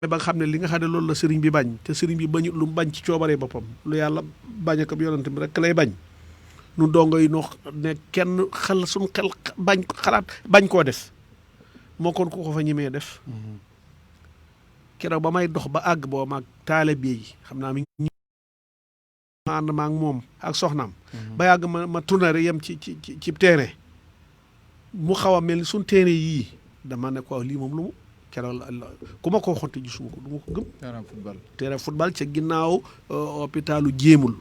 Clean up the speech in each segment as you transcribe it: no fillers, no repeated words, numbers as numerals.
ba nga xam ne li nga xam ne loolu la sëriñ bi bañ te sëriñ bi bañut lu mu bañ ci coobaree boppam lu yàlla bañ ak yonent bi rek lay bañ nu dongo yi noo ne kenn xel suñ xel bañ xalaat bañ koo def moo kon ku ko fa ñemee def keroog ba may dox ba àgg boo maag taalibe yi xam naa mi ma ànd maag moom ak soxnaam ba yàgg ma tourné yem ci terrain mu xaw a mel ni suñ terrain yii dama ne ko lii moom lu mu keroog ku ma ko waxoon te gisuma ko du ma ko gëm. terrain football ca ginnaaw hôpitalu jéemul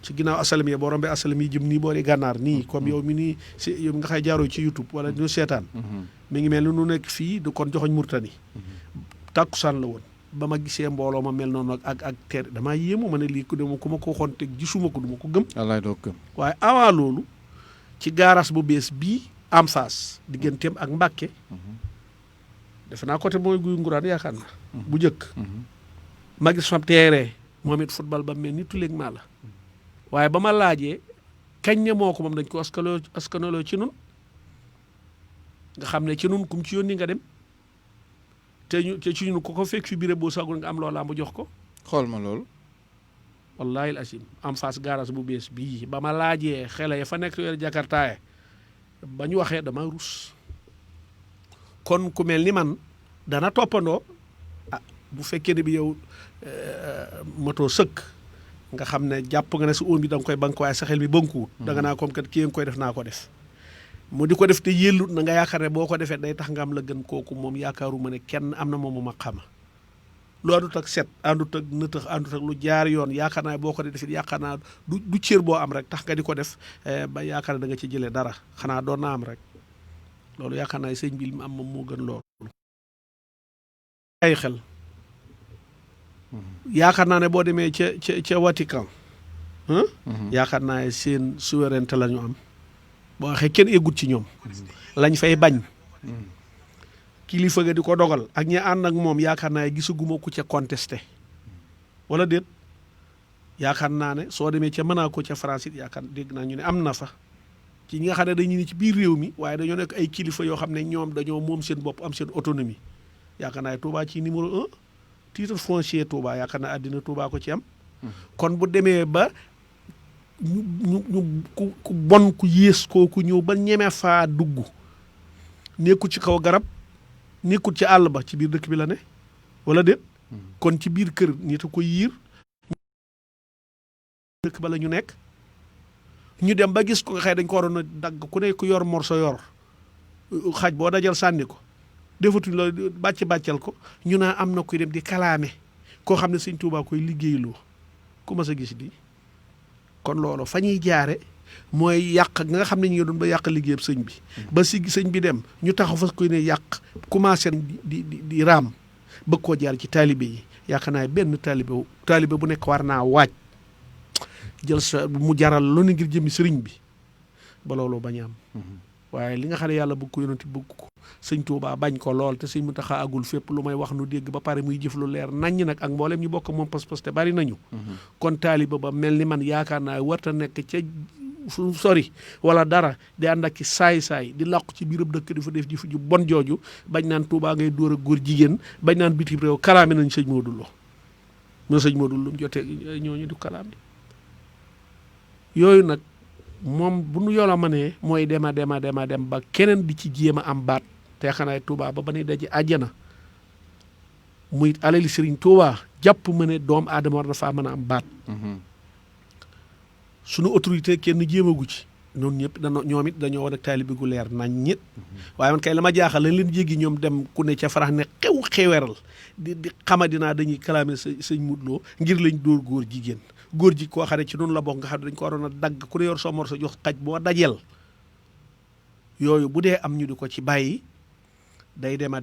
ci ginnaaw asalam yi boo rombee asalam yi jëm nii boori gànnaar nii comme yow mi nii si yow nga xay jaaroo ci YouTube wala ñu seetaan mi ngi mel ni nu nekk fii du kon joxoñ Murtani tàkkusaan la woon ba ma gisee mbooloo ma mel noonu ak teer damaa yéemu ma ne lii ku ma ko waxoon te gisuma ko du ma ko gëm. wallaay doo gëm. waaye avant loolu ci gaaraas bu bees bii am face digganteem ak Mbàkke defe naa côté mooy guy nguraan yaakaar na bu njëkk ma gis fam teeree moom it football ba mel ni tuleeg maa la waaye ba ma laajee kañ ne moo ko moom dañ ko askanaloo ci nun nga xam ne ci nun kum ci yónni nga dem te ci ñun ko fekk fi biré boo sagul nga am loolaa mu jox ko xool ma loolu wallahi asim am face garage bu bees bii ba ma laajee xele ya fa nekk yor jakartaaye ba ñu waxee dama rus kon ku mel ni man dana toppandoo bu fekkee ne bi yow matoo sëkk nga xam ne jàpp nga ne sa oom bi da nga koy bank waaye sa xel bi bankuwut da nga naa comme kat kii nga koy def naa ko def mu di ko def te yellut na nga yaakaar ne boo ko defee day tax nga am la gën kooku moom yaakaaruma ne kenn am na moomu ma xama lu àndut ak set àndut ak nëtëx àndut ak lu jaar yoon yaakaar naa boo ko defit yaakaar naa du cër boo am rek tax nga di ko def ba yaakaar ne da nga ci jëlee dara xanaa doon na am rek loolu yaakaar naa sëñ bi am moom moo gën loolu ay xel yaakaar naa ne boo demee ca Vatican yaakaar naa seen souveraineté la ñu am boo waxee kenn eggut ci ñoom lañ fay bañ kilifa ga di ko dogal ak ñi ànd ak moom yaakaar naa gisaguma ku ca contesté wala déet yaakaar naa ne soo demee ca Monaco ca France it yaakaar dégg naa ñu ne am na fa ci ñi nga xam ne dañu ne ci biir réew mi waaye dañoo nekk ay kilifa yoo xam ne ñoom dañoo moom seen bopp am seen autonomie yaakaar naa Touba ci numéro 1 titre foncier Touba yaakaar naa àddina Touba ko ci am kon bu demee ba ñu ku bon ku yées kooku ñëw ba ñeme faa dugg nekkul ci kaw garab nekkul ci àll ba ci biir dëkk bi la ne wala déet kon ci biir kër nit a ko yiir dëkk ba la ñu nekk ñu dem ba gis ko nga xëy dañ ko waroon a dagg ku ne ku yor morso yor xaj boo dajal sànni ko defatuñ la bàccal ko ñu naa am na kuy dem di kalaame koo xam ne sëñ Tuubaa koy liggéeyloo ku ma sa gis di kon loolu fa ñuy jaare mooy yàq nga xam ne ñu ngi doon ba yàq liggéeyam sëñ bi ba si sëñ bi dem ñu taxaw fa koy ne yàq commencé di raam bëgg koo jaar ci taalibe yi yaakaar naa benn taalibe bu nekk war naa waaj jël sa mu jaral lu ne ngir jëmmi sëriñ bi ba loolu bañ am waaye li nga xam ne yàlla bëgg ko yonenti bëgg ko sëñ Tuubaa bañ ko lool te sëñ Muntaxa agul fépp lu may wax nu dégg ba pare muy jëf lu leer naññ nag ak mboolem ñu bokk moom pas-pas te bari nañu kon taaliba ba mel ni man yaakaar naa warta nekk ca fu sori wala dara di ànd ak saay-saay di làqu ci biirab dëkk di fa def ji ju bon jooju bañ naan Tuubaa ngay dóor ak góor jigéen bañ naan bitim réew kalaame nañ sëñ Moodu Lo mo sëñ Moodu Lo mu jotee ñooñu du kalaame yooyu nag moom bu nu yola ma ne mooy dem ba keneen di ci jéem a am baat te xanaa Touba ba nuy daje àjjana muy alali Sëriñ Touba jàpp ma ne doom aadama war na faa mën a am baat sunu autorité kenn jéemagu ci noonu ñëpp ñoom it dañoo war a taalibe gu leer nañ ñit waaye man kay la ma jaaxal lañ leen jéggi ñoom dem ku ne ca farax ne xeweral di xama dinaa dañuy kalaame sëñ Modou Lo ngir lañ dóor góor jigéen góor ji koo xam ne ci noonu la bokk nga xam ne dañ ko waroon a dagg ku ne yor sa mor sa jox xaj boo dajeel yooyu bu dee am ñu di ko ci bàyyi day dem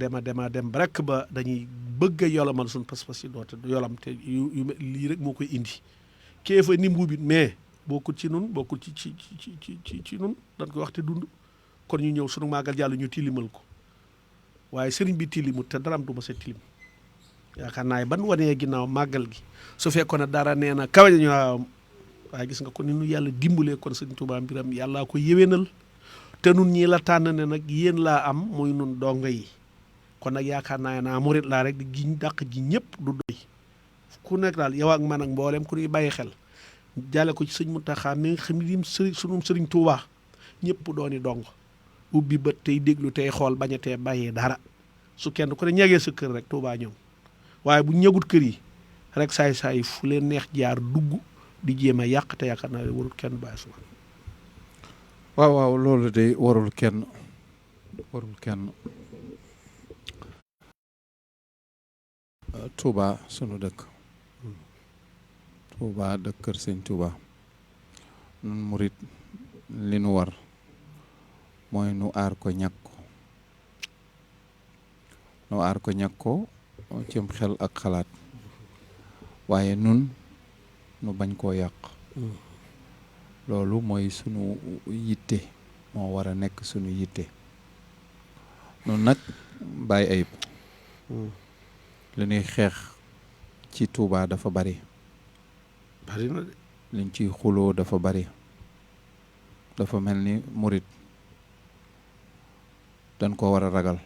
rek ba dañuy bëgg a yolamal suñu pas-pas yi doote yolam te lii rek moo koy indi kee fa ni mbuubit mais bokkul ci nun bokkul ci nun dañ koy wax te dund kon ñu ñëw sunu màggal jàll ñu tilimal ko waaye sëriñ bi tilimut te dara am du ma sa tilim yaakaar naa ban wanee ginnaaw màggal gi su fekkoon ne dara nee na kawe ñu waaye gis nga ko ni nu yàlla dimbalee kon sëñ Tuubaa mbiram yàllaa ko yéwénal te nun ñii la tànn ne nag yéen laa am muy nun dongo yi kon nag yaakaar naa murit laa rek di giñ dàq ji ñëpp du doy ku nekk daal yow ak man ak mboolem ku ñuy bàyyi xel jàlle ko ci sëñ Muntaxa mi nga xam ne sunu sëriñ Tuubaa ñëpp dooni dong ubbi bët tey déglu tey xool bañ a tee bàyyee dara su kenn ku ne ñagee sa kër rek Tuubaa ñoom waaye bu ñagut kër yi rek saay fu leen neex jaar dugg di jéem a yàq te yaakaar naa warul kenn bàyyi suma waaw loolu de warul kenn Touba sunu dëkk Touba dëkk kër sëñ Touba nun murit li nu war mooy nu aar ko ñàkk ko cim xel ak xalaat waaye nun nu bañ koo yàq loolu mooy sunu yitte moo war a nekk sunu yitte nun nag Baye Ayib li ñuy xeex ci Touba dafa bari na de liñ ciy xuloo dafa bari dafa mel ni murit dañ ko war a ragal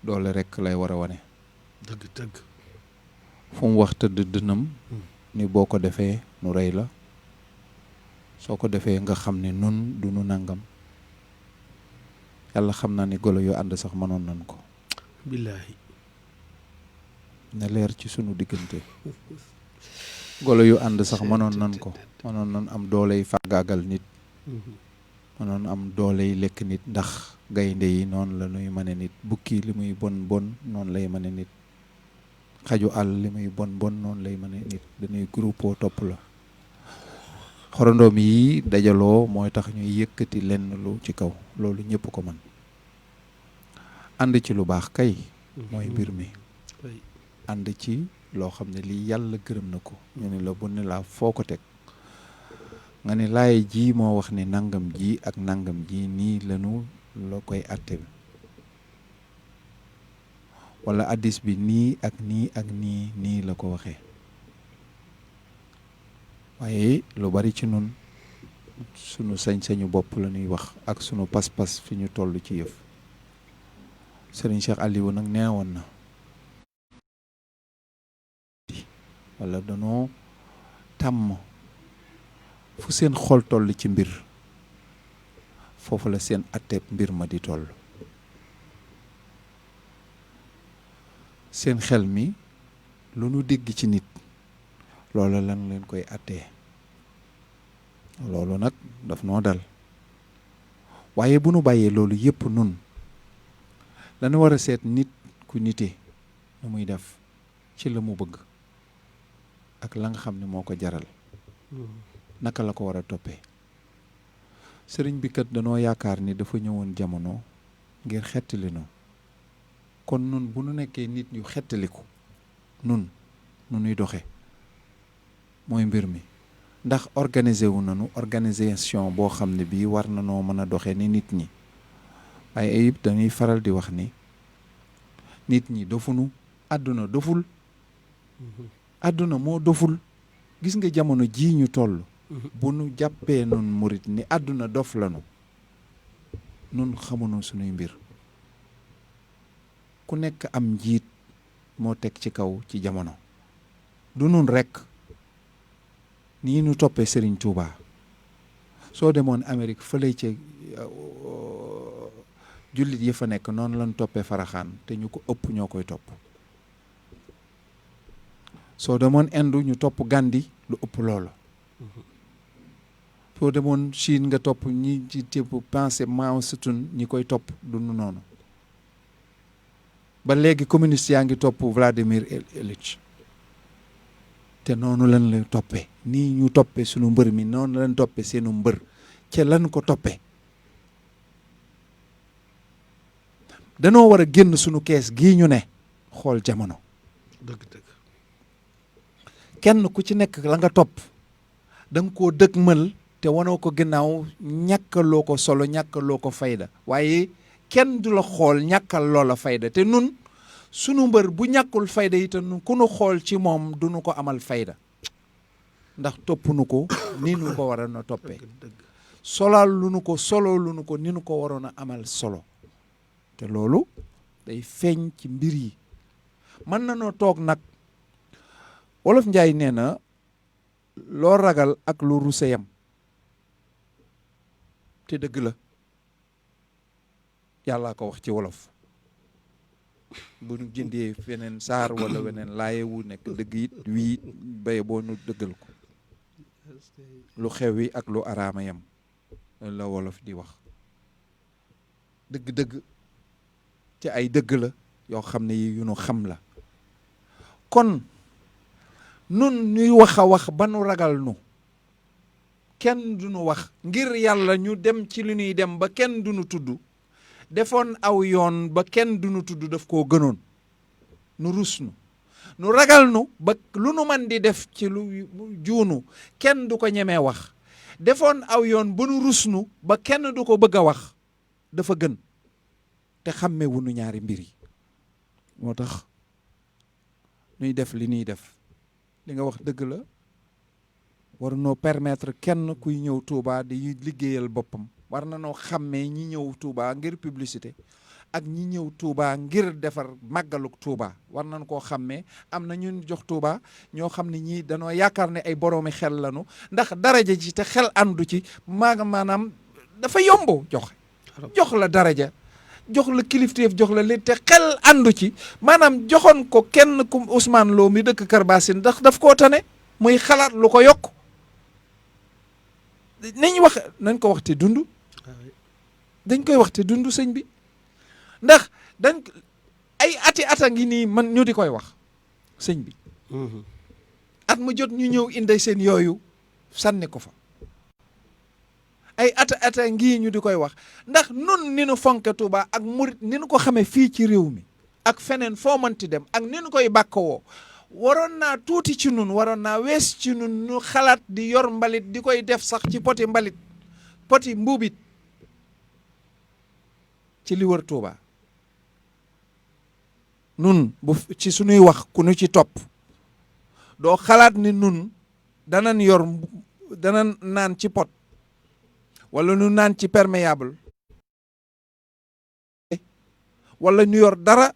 doole rekk lay war a wane dëgg fu mu wax tëdd dënam ni boo ko defee nu rey la soo ko defee nga xam ne nun du nu nangam yàlla xam naa ni golo yu ànd sax mënoon nañ ko billaahi ne leer ci sunu diggante golo yu ànd sax mënoon nañ ko mënoon nañ am dooley fàggaagal nit mënoon am dooley lekk nit ndax gaynde yi noonu la ñuy mane nit bukki li muy bon noonu lay mane nit xaju àll li muy bon noonu lay mane nit dañuy groupe topp la xorondoom yi dajaloo mooy tax ñuy yëkkati lenn lu ci kaw loolu ñëpp ko mën ànd ci lu baax kay mooy mbir mi ànd ci loo xam ne lii yàlla gërëm na ko ñu ne la bu ne laa foo ko teg nga ne laay ji moo wax ne nangam ji ak nangam ji nii lanu la koy àtte bi wala addis bi nii ak nii la ko waxee waaye lu bari ci nun sunu sañ-sañu bopp la ñuy wax ak sunu pas-pas fi ñu toll ci yëf Serigne Cheikh Aliou nag neewoon na wala danoo tàmm fu seen xol toll ci mbir foofu la seen atteeb mbir ma di toll seen xel mi lu nu dégg ci nit loolu lan leen koy attee loolu nag daf noo dal waaye bu nu bàyyee loolu yépp nun dañu war a seet nit ku nite nu muy def ci la mu bëgg ak la nga xam ne moo ko jaral naka la ko war a toppee sëriñ bi kat danoo yaakaar ni dafa ñëwoon jamono ngir xettali nu kon nun bu nu nekkee nit ñu xettaliku nun nu nuy doxe mooy mbir mi ndax organisé wu nañu organisation boo xam ne bii war na noo mën a doxe ni nit ñi ay ayib dañuy faral di wax ni nit ñi dofunu àdduna doful àdduna moo doful gis nga jamono jii ñu toll bu nu jàppee nun murit ni àdduna dof lanu nun xamuñu sunuy mbir ku nekk am njiit moo teg ci kaw ci jamono du nun rekk nii nu toppee Serigne Touba soo demoon Amérique fële ca jullit yi fa nekk noonu lañ toppee Faraxaan te ñu ko ëpp ñoo koy topp soo demoon Inde ñu topp Gandhi lu ëpp loolu soo demoon Chine nga topp ñi ci tépp pensée Mao Tse-tung ñi koy topp du noonu ba léegi communiste yaa ngi topp Vladimir Ilyich te noonu lan la toppee nii ñu toppee sunu mbër mi noonu lan toppee seenu mbër ca lan ko toppee danoo war a génn sunu kees gii ñu ne xool jamono dëgg kenn ku ci nekk la nga topp da nga koo dëgmal te wanoo ko ginnaaw ñàkkaloo ko solo ñàkkaloo ko fayda waaye kenn du la xool ñàkkal loola fayda te nun sunu mbër bu ñàkkul fayda yi te nun ku nu xool ci moom du nu ko amal fayda ndax topp nu ko ni nu ko waroon a toppee solal lu nu ko solo lu nu ko ni nu ko waroon a amal solo te loolu day feeñ ci mbir yi. mën na noo toog nag wolof njaay nee na loo ragal ak lu ruse yam te dëgg la yàllaa ko wax ci wolof bu nu jëndee feneen saar wala weneen laaye wu nekk dëgg it wii baye boo nu dëggal ko lu xew wi ak lu araama yam loolu la wolof di wax dëgg-dëgg ci ay dëgg la yoo xam ne yi yu nu xam la kon nun ñuy wax a wax ba nu ragal nu kenn du nu wax ngir yàlla ñu dem ci li ñuy dem ba kenn du nu tudd defoon aw yoon ba kenn du nu tudd daf koo gënoon nu rus nu ragal nu ba lu nu man di def ci lu juunu kenn du ko ñemee wax defoon aw yoon ba nu rus nu ba kenn du ko bëgg a wax dafa gën te xàmme wu nu ñaari mbir yi moo tax ñuy def li ñuy def li nga wax dëgg la war noo permettre kenn kuy ñëw Touba di liggéeyal boppam war na noo xàmmee ñi ñëw Touba ngir publicité ak ñi ñëw Touba ngir defar màggaluk Touba war nañ koo xàmmee am na ñun jox Touba ñoo xam ne ñii danoo yaakaar ne ay boroomi xel lañu ndax daraja ji te xel àndu ci maanaam dafa yomb jox la daraja jox la kilifteef jox la li te xel àndu ci maanaam joxoon ko kenn ku Ousmane Lo mi dëkk Kër Bassine ndax daf koo tane muy xalaat lu ko yokk nañ ko wax te dund dañ koy wax te dund sëñ bi ndax ay ata ngi nii man ñu di koy wax sëñ bi at mu jot ñu ñëw indi seen yooyu sànni ko fa ay ata ngi ñu di koy wax ndax nun ni nu fonke Touba ak murit ni nu ko xamee fii ci réew mi ak feneen foo mënti dem ak ni nu koy bàkkawoo waroon naa tuuti ci nun waroon naa wees ci nun nu xalaat di yor mbalit di koy def sax ci poti mbalit poti mbuubit ci li wër Touba nun bu ci sunuy wax ku nu ci topp doo xalaat ni nun danañ naan ci pot wala nu naan ci perméable wala ñu yor dara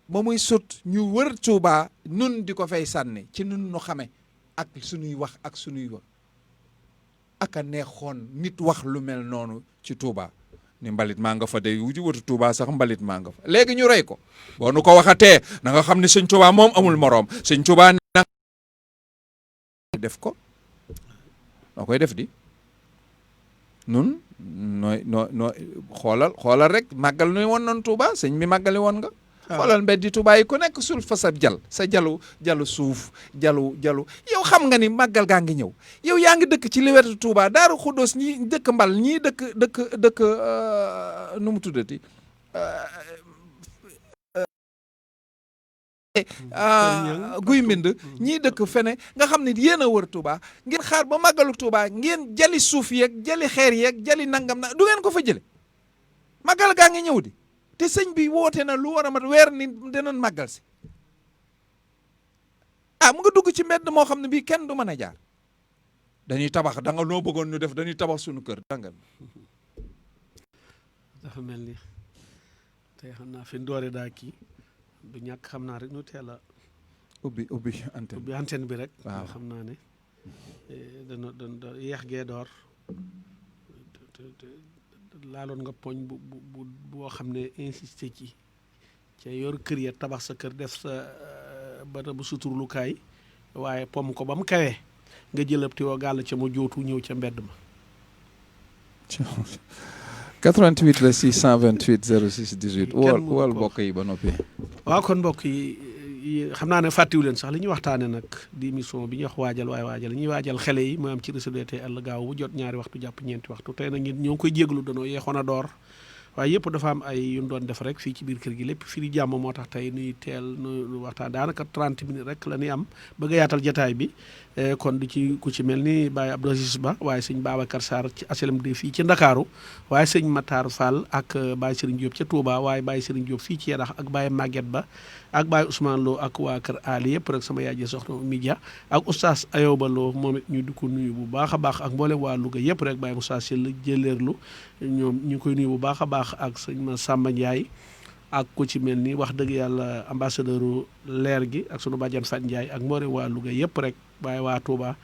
ba muy sut ñu wër Touba nun di ko fay sànni ci nun nu xame ak sunuy wax ak sunuy wax aka neexoon nit wax lu mel noonu ci Touba ni mbalit maa nga fa de wu ci wëtu Touba sax mbalit maa nga fa léegi ñu rey ko boo nu ko waxatee na nga xam ne sëñ Touba moom amul moroom sëñ Touba na def ko noo koy def di nun nooy xoolal rek màggal nuy woon noonu Touba sëñ bi màggali woon nga xoolal mbeddi Touba yi ku nekk sul fa sa jalu suuf jalu yow xam nga ni màggal gaa ngi ñëw yow yaa ngi dëkk ci li wetu Touba Daaru Xuddoos ñii dëkk mbal ñii dëkk nu mu tuddati guy mbind ñii dëkk fene nga xam ne yéen a wër Touba ngeen xaar ba màggalu Touba ngeen jali suuf yeeg jali xeer yeeg jali nangam na du ngeen ko fa jële màggal gaa ngi ñëw di te sëñ bi woote na lu war a mat weer ni dinañ màggal si mu nga dugg ci mbedd moo xam ne bii kenn du mën a jaar dañuy tabax da nga noo bëggoon ñu def dañuy tabax suñu kër dangal dafa mel ni tey xam naa fi doore daa kii du ñàkk xam naa rek ñu teel a ubbi antenne bi rek waaw xam naa ne dana yeex gee door laaloon nga poñ boo xam ne insisté ci ca yor kër ya tabax sa kër def sa bërëbu suturlukaay waaye pom ko ba mu kawee nga jëlab ti woo gàll ca mu jootu ñëw ca mbedd ma 88 la 628 06 18 wool mbokk yi ba noppi waaw kon mbokk yi xam naa ne fàttiwu leen sax li ñuy waxtaane nag di émission bi ñuy wax waajal waaye waajal ñuy waajal xale yi mooy am ci réseau tey àll gaaw bu jot ñaari waxtu jàpp ñeenti waxtu tey nag ñoo ngi koy jéglu danoo yeexoon a door waaye yëpp dafa am ay yu ñu doon def rek fii ci biir kër gi lépp fii di jàmm moo tax tey nuy teel nu waxtaan daanaka 30 minutes rek la ñuy am bëgg a yaatal jataay bi kon du ci ku ci mel ni Baye Abdou Aziz Ba waaye sëñ Babacar Sarr ci HLM 2 fii ci Ndakaaru waaye sëñ Matar Fall ak Baye Serigne Diop ca Touba waaye Baye Serigne Diop fii ci Yarax ak Baye Maguette Ba ak Baye Ousmane Lo ak waa kër Ali yëpp rek sama yaay ji soxna Midia ak oustaz Ayoba Lo moom it ñu di ko nuyu bu baax a baax ak mboolem waa Louga yëpp rek Baye Moussa Syll jëleerlu ñoom ñu ngi koy nuyu bu baax a baax ak sëñ ma Samba Ndiaye ak ku ci mel ni wax dëgg yàlla ambassadeur leer gi ak sunu bàjjan Fat Ndiaye ak mboolem waa Louga yëpp rek waaye waa Touba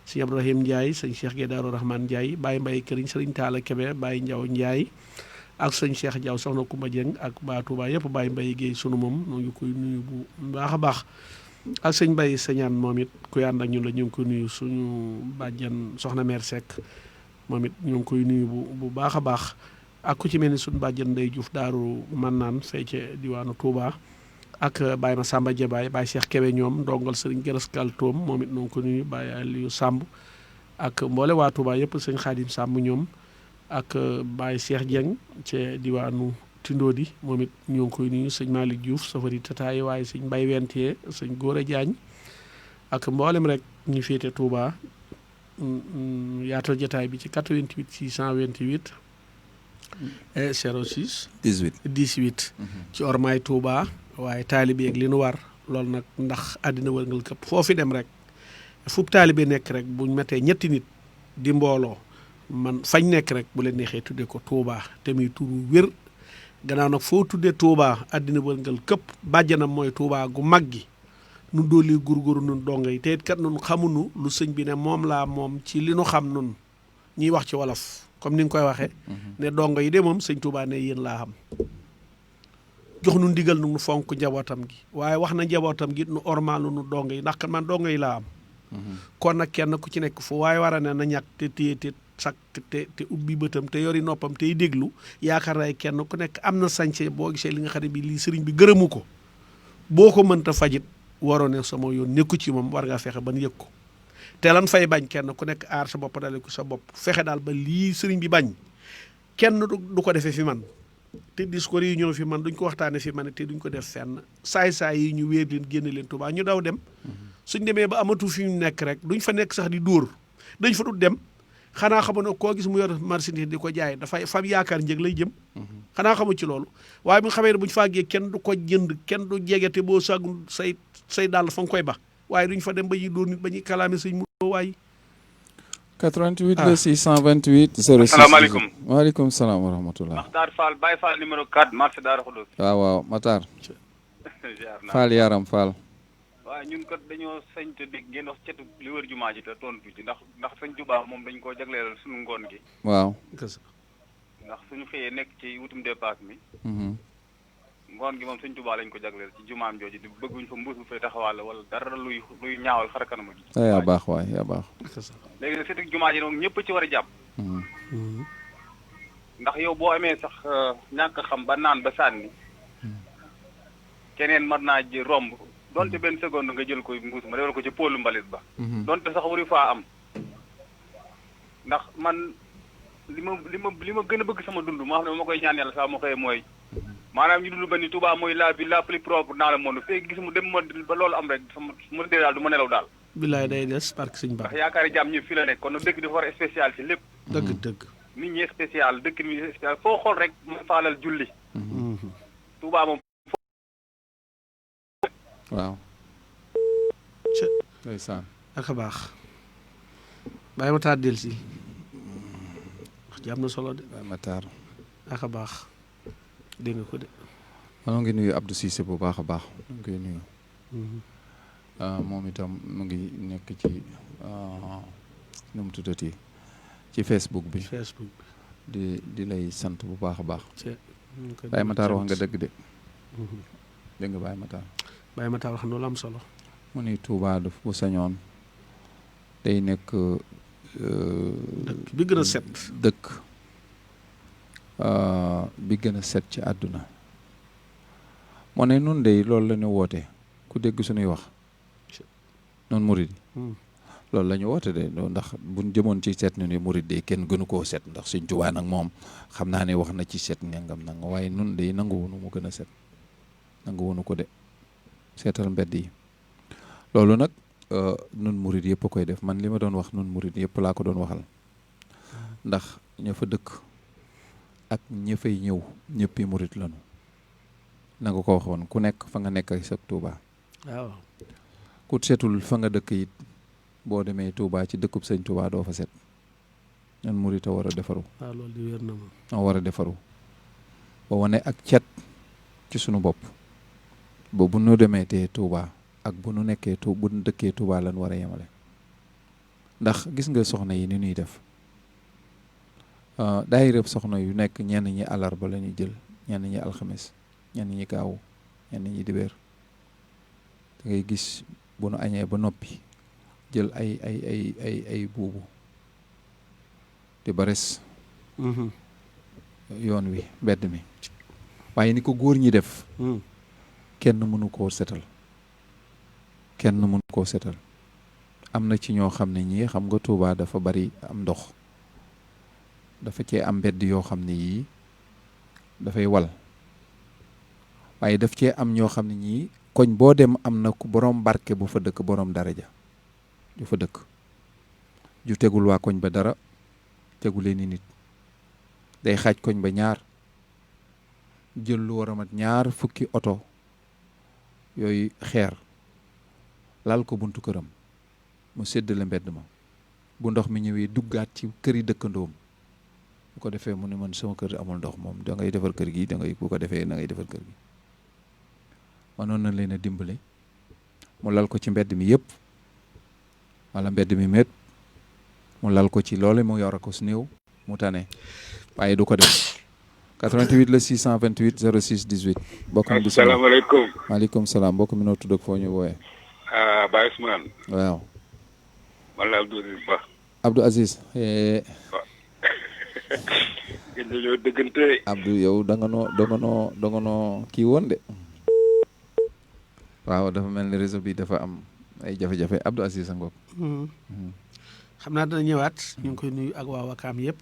sëñ Ibrahim Ndiaye sëñ Cheikh Gueye Darou Rahman Ndiaye Baye Mbaye Këriñ sëriñ Talla Kébé Baye Ndiaw Ndiaye ak sëñ Cheikh Diaw soxna Koumba Dieng ak waa Touba yëpp Baye Mbaye Guèye sunu moom ñu ngi koy nuyu bu baax a baax ak sëñ Mbaye Sañaan moom it ku yànd ak ñun la ñu ngi koy nuyu suñu bàjjan soxna mère Seck moom it ñu ngi koy nuyu bu baax a baax ak ku ci mel ni suñu bàjjan Ndey Diouf Daaru Mannaan fee ca diwaanu Touba ak Baye Massamba Diabaye Baye Cheikh Kébé ñoom ndongal sëriñ Gërës Kaltoom moom it ñu ngi ko nuyu Baye Aliou Samb ak mboole waa Touba yëpp sëñ Xaadim Samb ñoom ak Baye Cheikh Dieng ca diwaanu Tindodi moom it ñoo ngi koy nuyu sëñ Malick Diouf safari tataay waaye sëñ Mbaye Wentee sëñ Góora Jaañ ak mboolem rek ñu féete Touba yaatal jotaay bi ci 88 628 06 18 ci ormaay Touba waaye taalibe ak li nu war loolu nag ndax àddina wërngal këpp foofi dem rek fukk taalibe nekk rek buñ matee ñetti nit di mbooloo man fañ nekk rek bu leen neexee tuddee ko Touba te muy turu wér gannaaw nag foo tuddee Touba àddina wërngal këpp bàjjanam mooy Touba gu mag gi nun dooli gurguru nun donga yi te it kat nun xamunu lu sëñ bi ne moom laa moom ci li nu xam nun ñuy wax ci wolof comme ni nga koy waxee ne donga yi de moom sëñ Touba ne yéen laa xam jox nu ndigal nu fonk njabootam gi waaye wax na njabootam gi nu ormaalu nu donga yi ndax kat man donga yi laa am kon nag kenn ku ci nekk fu waaye war a ne na ñàkk te téye te sakk te ubbi bëtam te yori noppam tey déglu yaakaar naa kenn ku nekk am na sañse boo gisee li nga xam ne bi lii sëriñ bi gërëmu ko boo ko mënta fajit waroo ne sama yoon nekku ci moom war ngaa fexe ban yëg ko te lan fay bañ kenn ku nekk aar sa bopp dale ko sa bopp fexe daal ba lii sëriñ bi bañ kenn du ko defee fi man te discours yi ñëw fi man duñ ko waxtaane fi man te duñ ko def fenn saay-saay yi ñu wéer leen génne leen Tuubaa ñu daw dem suñ demee ba amatu fi ñu nekk rek duñ fa nekk sax di dóor dañ fa dul dem xanaa xamu ne koo gis mu yor marchandise di ko jaay dafay fab yaakaar njëg lay jëm xanaa xamu ci loolu waaye bu nga xamee ne buñ fàggee kenn du ko jënd kenn du jege te boo sagul say dàll fa nga koy ba waaye duñ fa dem ba ñuy dóor nit ba ñuy kalaame sëñ mu waay 88 le 628 06 asalaamaaleykum waaleykum salaam wa rahmatullah Makhtar Fall Baye Fall numéro 4 marché Daara Khoudoss waaw Matar Fall yaram Fall waaw ñun kat dañoo sañ te dégg ngeen wax cetu li wër jumaa ji te tontu ci ndax sëñ Tuubaa moom dañ koo jagleelal suñu ngoon gi waaw ndax suñu xëyee nekk ci wutum dépasse mi ngoon gi moom sëñ Tuubaa lañ ko jagleel ci jumaam jooju di bëgguñ fa mbuus bu fay taxawal wala dara luy ñaawal xar kanam gi yaa baax waay yaa baax léegi nag seetu jumaa ji moom ñëpp ci war a jàpp ndax yow boo amee sax ñàkk xam ba naan ba sànni keneen mën naa ji romb donte benn seconde nga jël ko mbuus ma defal ko ci pôlu mbalit ba donte sax wari faa am ndax man li ma gën a bëgg sama dund moo xam ne ma koy ñaan yàlla saa ma koy mooy maanaam ñu dund ba ni Touba mooy la ville la plus propre dans le monde fekk gis mu dem ma ba loolu am rek sama mu dee daal du ma nelaw daal billaay day des parce que sëñ Ba ndax yaakaari jàmm ñëpp fi la nekk kon nag dëkk dafa war spécial ci lépp dëgg nit ñi spécial dëkk mi spécial foo xool rek mu faalal julli Touba moom waaw ndeysaan ak a baax bàyyi ma taar del si wax ji am na solo de Baye Matar ak a baax dégg nga ko de maa ngi nuyu Abdou Cissé bu baax a baax mu ngi koy nuyu moom itam mu ngi nekk ci nu mu tuddati ci Facebook bi di lay sant bu baax a baax Baye Matar wax nga dëgg de dégg nga Baye Matar Baye Matar wax na lu am solo mu ni Touba daf bu sañoon day nekk dëkk bi gën a set dëkk bi gën a set ci àdduna moo ne nun de loolu la ñu woote ku dégg suñuy wax noonu murid loolu la ñu woote de ndax buñ jëmoon ci set ni murid de kenn gënu koo set ndax Sëñ Tuubaa nag moom xam naa ne wax na ci set nangam nanga waaye nun de nangu wunu mu gën a set nangu wunu ko de seetal mbedd yi loolu nag nun murid yëpp a koy def man li ma doon wax nun murid yëpp laa ko doon waxal ndax ña fa dëkk ak ña fay ñëw ñëppi murid lañu na nga ko waxoon ku nekk fa nga nekk ak sa Touba waaw ku setul fa nga dëkk it boo demee Touba ci dëkkub Sëñ Touba doo fa set ñun murid a war a defaru waaw loolu di wér na ma a war a defaru ba wane ak cet ci sunu bopp ba bu nu demee te Touba ak bu nu nekkee bu nu dëkkee Touba lan war a yemale ndax gis nga soxna yi ni ñuy def daayira soxna yu nekk ñenn ñi àllarba la ñuy jël ñenn ñi alxames ñenn ñi gaawu ñenn ñi dibéer da ngay gis bu nu añee ba noppi jël ay buubu di bares yoon wi mbedd mi waaye ni ko góor ñi def kenn mënu koo setal am na ci ñoo xam ne ñii xam nga Touba dafa bari am ndox dafa cee am mbedd yoo xam ne yii dafay wal waaye daf cee am ñoo xam ne ñii koñ boo dem am na ku borom barke bu fa dëkk borom daraja ju fa dëkk ju tegul waa koñ ba dara tegulee ni nit day xaaj koñ ba ñaar jël lu war a mat ñaar fukki oto yooyu xeer laal ko buntu këram mu séddale mbedd ma bu ndox mi ñëwee duggaat ci këri dëkkandoom bu ko defee mu ne man sama kër amul ndox moom da ngay defar kër gi da ngay bu ko defee da ngay defar kër gi manoon na leen a dimbale mu lal ko ci mbedd mi yëpp wala mbedd mi met mu lal ko ci loole mu yor ko su néew mu tane waaye du ko def 88 la 628 06 18 bokk mi bismillah asalaamaaleykum maaleykum salaam bokk mi noo tudd ak foo ñu wooyee Baye Ousmane waaw man la Abdou Aziz Ba Abdou Aziz gën nañoo dëggante Abdou yow da nga noo kii woon de waaw dafa mel ni réseau bi dafa am ay jafe-jafe Abdou Aziz a ngoog xam naa dana ñëwaat ñu ngi koy nuyu ak waa Wakaam yëpp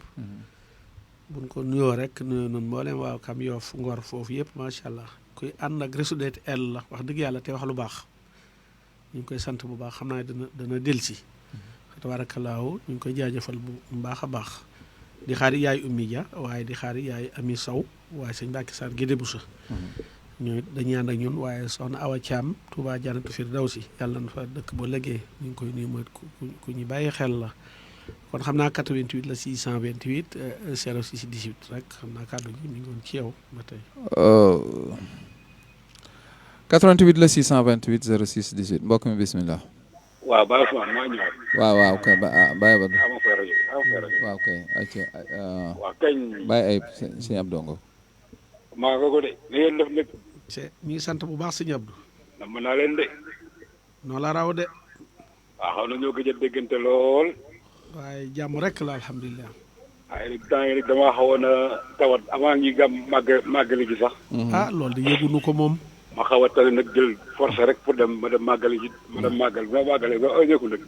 buñ ko nuyoo rek nuyoo noonu mbooleem waa Wakaam Yoff Ngor foofu yëpp macha allah kuy ànd ak réseau DTL la wax dëgg yàlla te wax lu baax ñu ngi koy sant bu baax xam naa dana delsi tabaarakallaahu ñu ngi koy jaajëfal bu baax a baax di xaari yaay Oumy Dia waaye di xaari yaay Ami Sow waaye sëñ Mbacke Sarr Gédé Boussa ñooy dañuy ànd ak ñun waaye soxna Awa Thiam Touba Janatu Firdawsi yàlla na fa dëkk ba léegi ñu ngi koy nuyu mooy ku ñu bàyyi xel la kon xam naa 88 la 628 06 18 rek xam naa kàddu gi mi ngi woon ci yow ba tey 88 la 628 06 18 mbokk mi bismillah waaw Baye Ousmane maa ñëwaat waaw kay bàyyi ba ama fay rajo waaw kay waaw kañ bàyyi ay sëñ Abdou Ngo maa nga ko de na ngeen def lépp mi ngi sant bu baax sëñ Abdou nam naa leen de noo la raw de waaw xaw na ñoo gëj a déggante lool waaye jàmm rek la alhamdulilah waaye nag temps yi nag damaa xawoon a tawat avant ñi màggali gi sax loolu de yëgunu ko moom ma xaw a tali nag jël force rek pour dem ma dem màggali ji ma dem màggal bi ma màggalee ba ëñeeku nag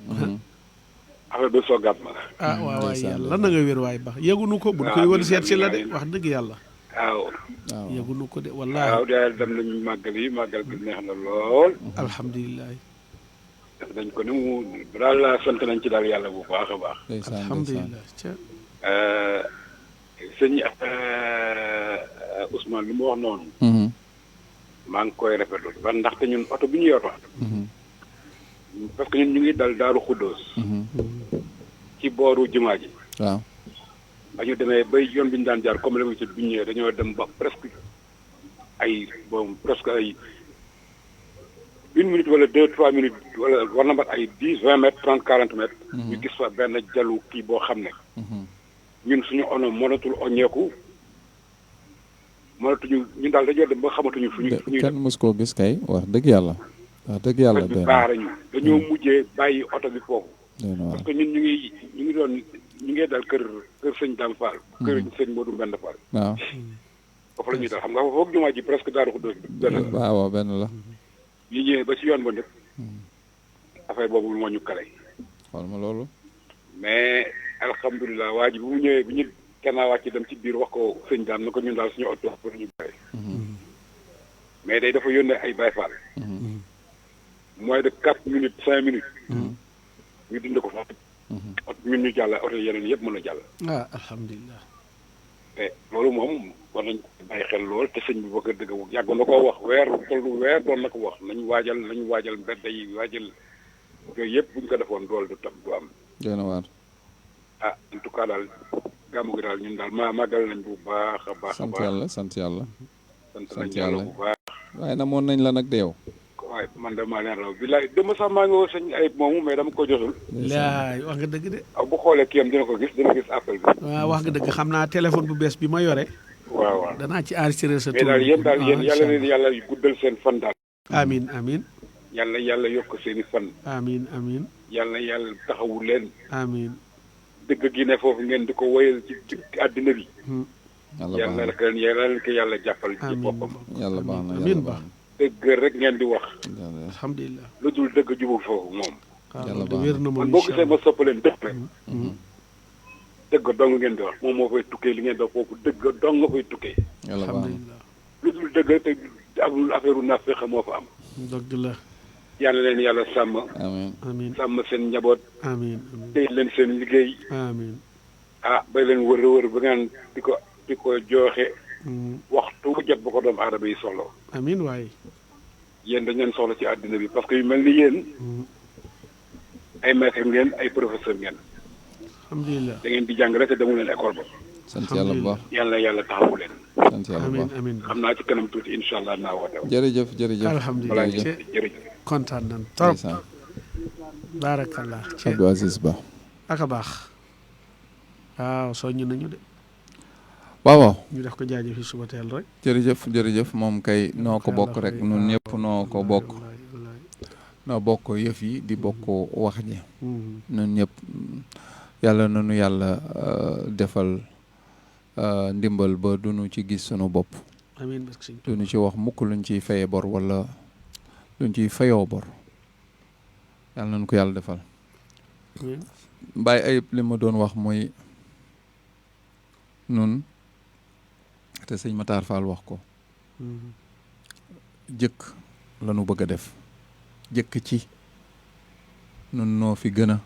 affaire bi soogaat ma waaw waay yàlla na nga wér waay baax yëgunu ko buñ koy won seet si la de wax dëgg yàlla waaw yëgunu ko de wallaahi waaw daal dem nañu màggal yi màggal gi neex na lool alhamdulilah def nañ ko ni mu daal sant nañ ci daal yàlla bu baax a baax alhamdulilah sëñ Ousmane li mu wax noonu maa ngi koy rafetlu ba ndaxte ñun oto bi ñu yor parce que ñun ñu ngi dal Daaru Xuddoos ci booru jumaa ji waaw ba ñu demee bay yoon bi ñu daan jaar comme la mu ci bi ñu ñëwee dañoo dem ba presque ay 1 minute wala 2-3 minutes wala war na mat ay 10-20 mètres 30-40 mètres ñu gis fa benn jalu kii boo xam ne ñun suñu ono mënatul oññeeku mënatuñu ñun daal dañoo dem ba xamatuñu fu ñuy kenn mës koo gis kay wax dëgg yàlla bi baarañu dañoo mujjee bàyyi oto bi foofu parce que ñun ñu ngi dal kër sëñ Dame Fall kër sëñ Modou Mbend Fall waaw foofu la ñuy dal xam nga foofu jumaa ji presque Daaru Xuddoos benn la waaw benn la ñu ñëwee ba ci yoon ba nag affaire boobu moo ñu kale xool ma loolu mais alhamdulilah waa ji bu mu ñëwee bi ñu kenn wàcc dem ci biir wax ko sëñ Dame na ko ñun daal suñu oto pour ñu bàyyi mais day dafa yónnee ay Baye Fall moins de 4 minutes 5 minutes ñu dindi ko fa ñun ñu jàll oto yeneen yëpp mën a jàll alhamdulilah te loolu moom war nañ bàyyi xel lool te sëñ bi bëgg a dëgg yàgg na koo wax weer doon na ko wax nañu waajal mbedd yi waajal yooyu yëpp buñ ko defoon dool du am dina waar en tout cas daal gàmmu gi daal ñun daal màggal nañ bu baax a baax sant yàlla sant sant nañ yàlla yàlla bu baax. waaye namoon nañ la nag de yow. waaye man de maa leen raw bilaay dama sax maa ngi woo sëñ Ayib moomu mais dama ko jotul. laay wax nga dëgg de. aw bu xoolee kii am dina ko gis dina gis appel bi. waaw wax nga dëgg xam naa téléphone bu bees bi ma yore. waaw waaw danaa ci enregistré sa mais tur. daal yéen waaw, yàlla leen incha yàlla guddal seen fan daal. allah. amiin amiin yàlla yokk seen i fan. amiin amiin yàlla taxawu leen. amiin. dëgg gi ne foofu ngeen di ko woyal ci àddina bi. yàlla baax na yàlla leen ko yàlla jàppal ci amiin boppam. yàlla baax na amiin yàlla ba baax na. dëgg rek ngeen di wax. alhamdulilah. lu dul dëgg jubul foofu moom. Yàlla waaw de baax wér na man moom boo incha gisee ma allah. soppaleen dëgg rek. dëgg dong ngeen di wax moom moo fay tukkee li ngeen di wax foofu dëgg dong nga fay tukkee. yàlla baax na. alhamdulilah. lu dul dëgg te amul affaire naafeq moo fa am. dëgg la. yàlla leen yàlla sàmm. amiin amiin sàmm seen njaboot. amiin amiin téye leen seen liggéey. amiin. bay leen wër ba ngeen di ko jooxe. waxtu bu jot ba ko doomu aadama yi soxla. amiin waaye. yéen dañ leen soxla ci àddina bi parce que yu mel ni yéen. ay maître ngeen ay professeur ngeen. alhamdulilah. da ngeen di jàng rek te demu leen école ba. sant yàlla bu baax yàlla taxawu leen. sant yàlla bu amiin baax. amiin. xam naa ci kanam tuuti incha allah naa woote. jërëjëf jërëjëf. alhamdulilah. jërëjëf. kontaan nañ trop. ndeysaan. baarakallah. Abdou Aziz Ba. ak a baax. waaw soññ nañu de. waaw waaw. ñu def ko jaajëf fi suba teel rek. jërëjëf moom kay noo ko bokk rek ñun ñëpp noo ko bokk. noo bokk yëf yi di bokk wax ji. ñun ñëpp yàlla na nu yàlla defal ndimbal ba du nu ci gis sunu bopp. amiin parce que sëñ du nu ci wax mukk luñ ciy fayee bor wala luñ ciy fayoo bor yàlla nañu ko yàlla defal. amiin. Baye Ayib li ma doon wax mooy nun te sëñ Matar Fall wax ko jëkk la nu bëgg a def jëkk ci nun noo fi gën a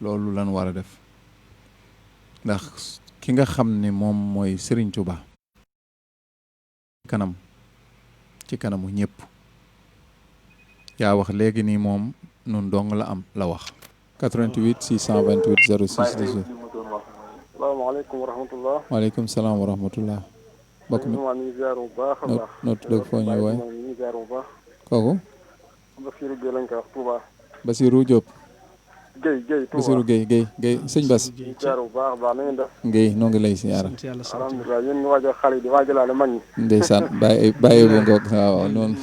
loolu lan war a def ndax ki nga xam ne moom mooy Serigne Touba kanam ci kanamu ñëpp yaa wax léegi nii moom nun dong la am la wax 88 628 06 18 salaamaaleykum wa rahmatullah. waaleykum salaam wa rahmatullah mbokk mi ñu ngi ziar bu baax a baax. noo tudd ak foo ñuy waay ñu ngi ziar bu baax. kooku Bassirou Gueye lañ koy wax Touba. Bassirou Diop Gueye Touba Bassirou Gueye sëñ Bass ñu ngi ziar bu baax a baax na ngeen def. Gueye noo ngi lay siyaara sant yàlla sant. alhamdulilah yéen ñu waajal xale yi di waajalaale mag ñi. ndeysaan bàyyi ba ngoog waaw noonu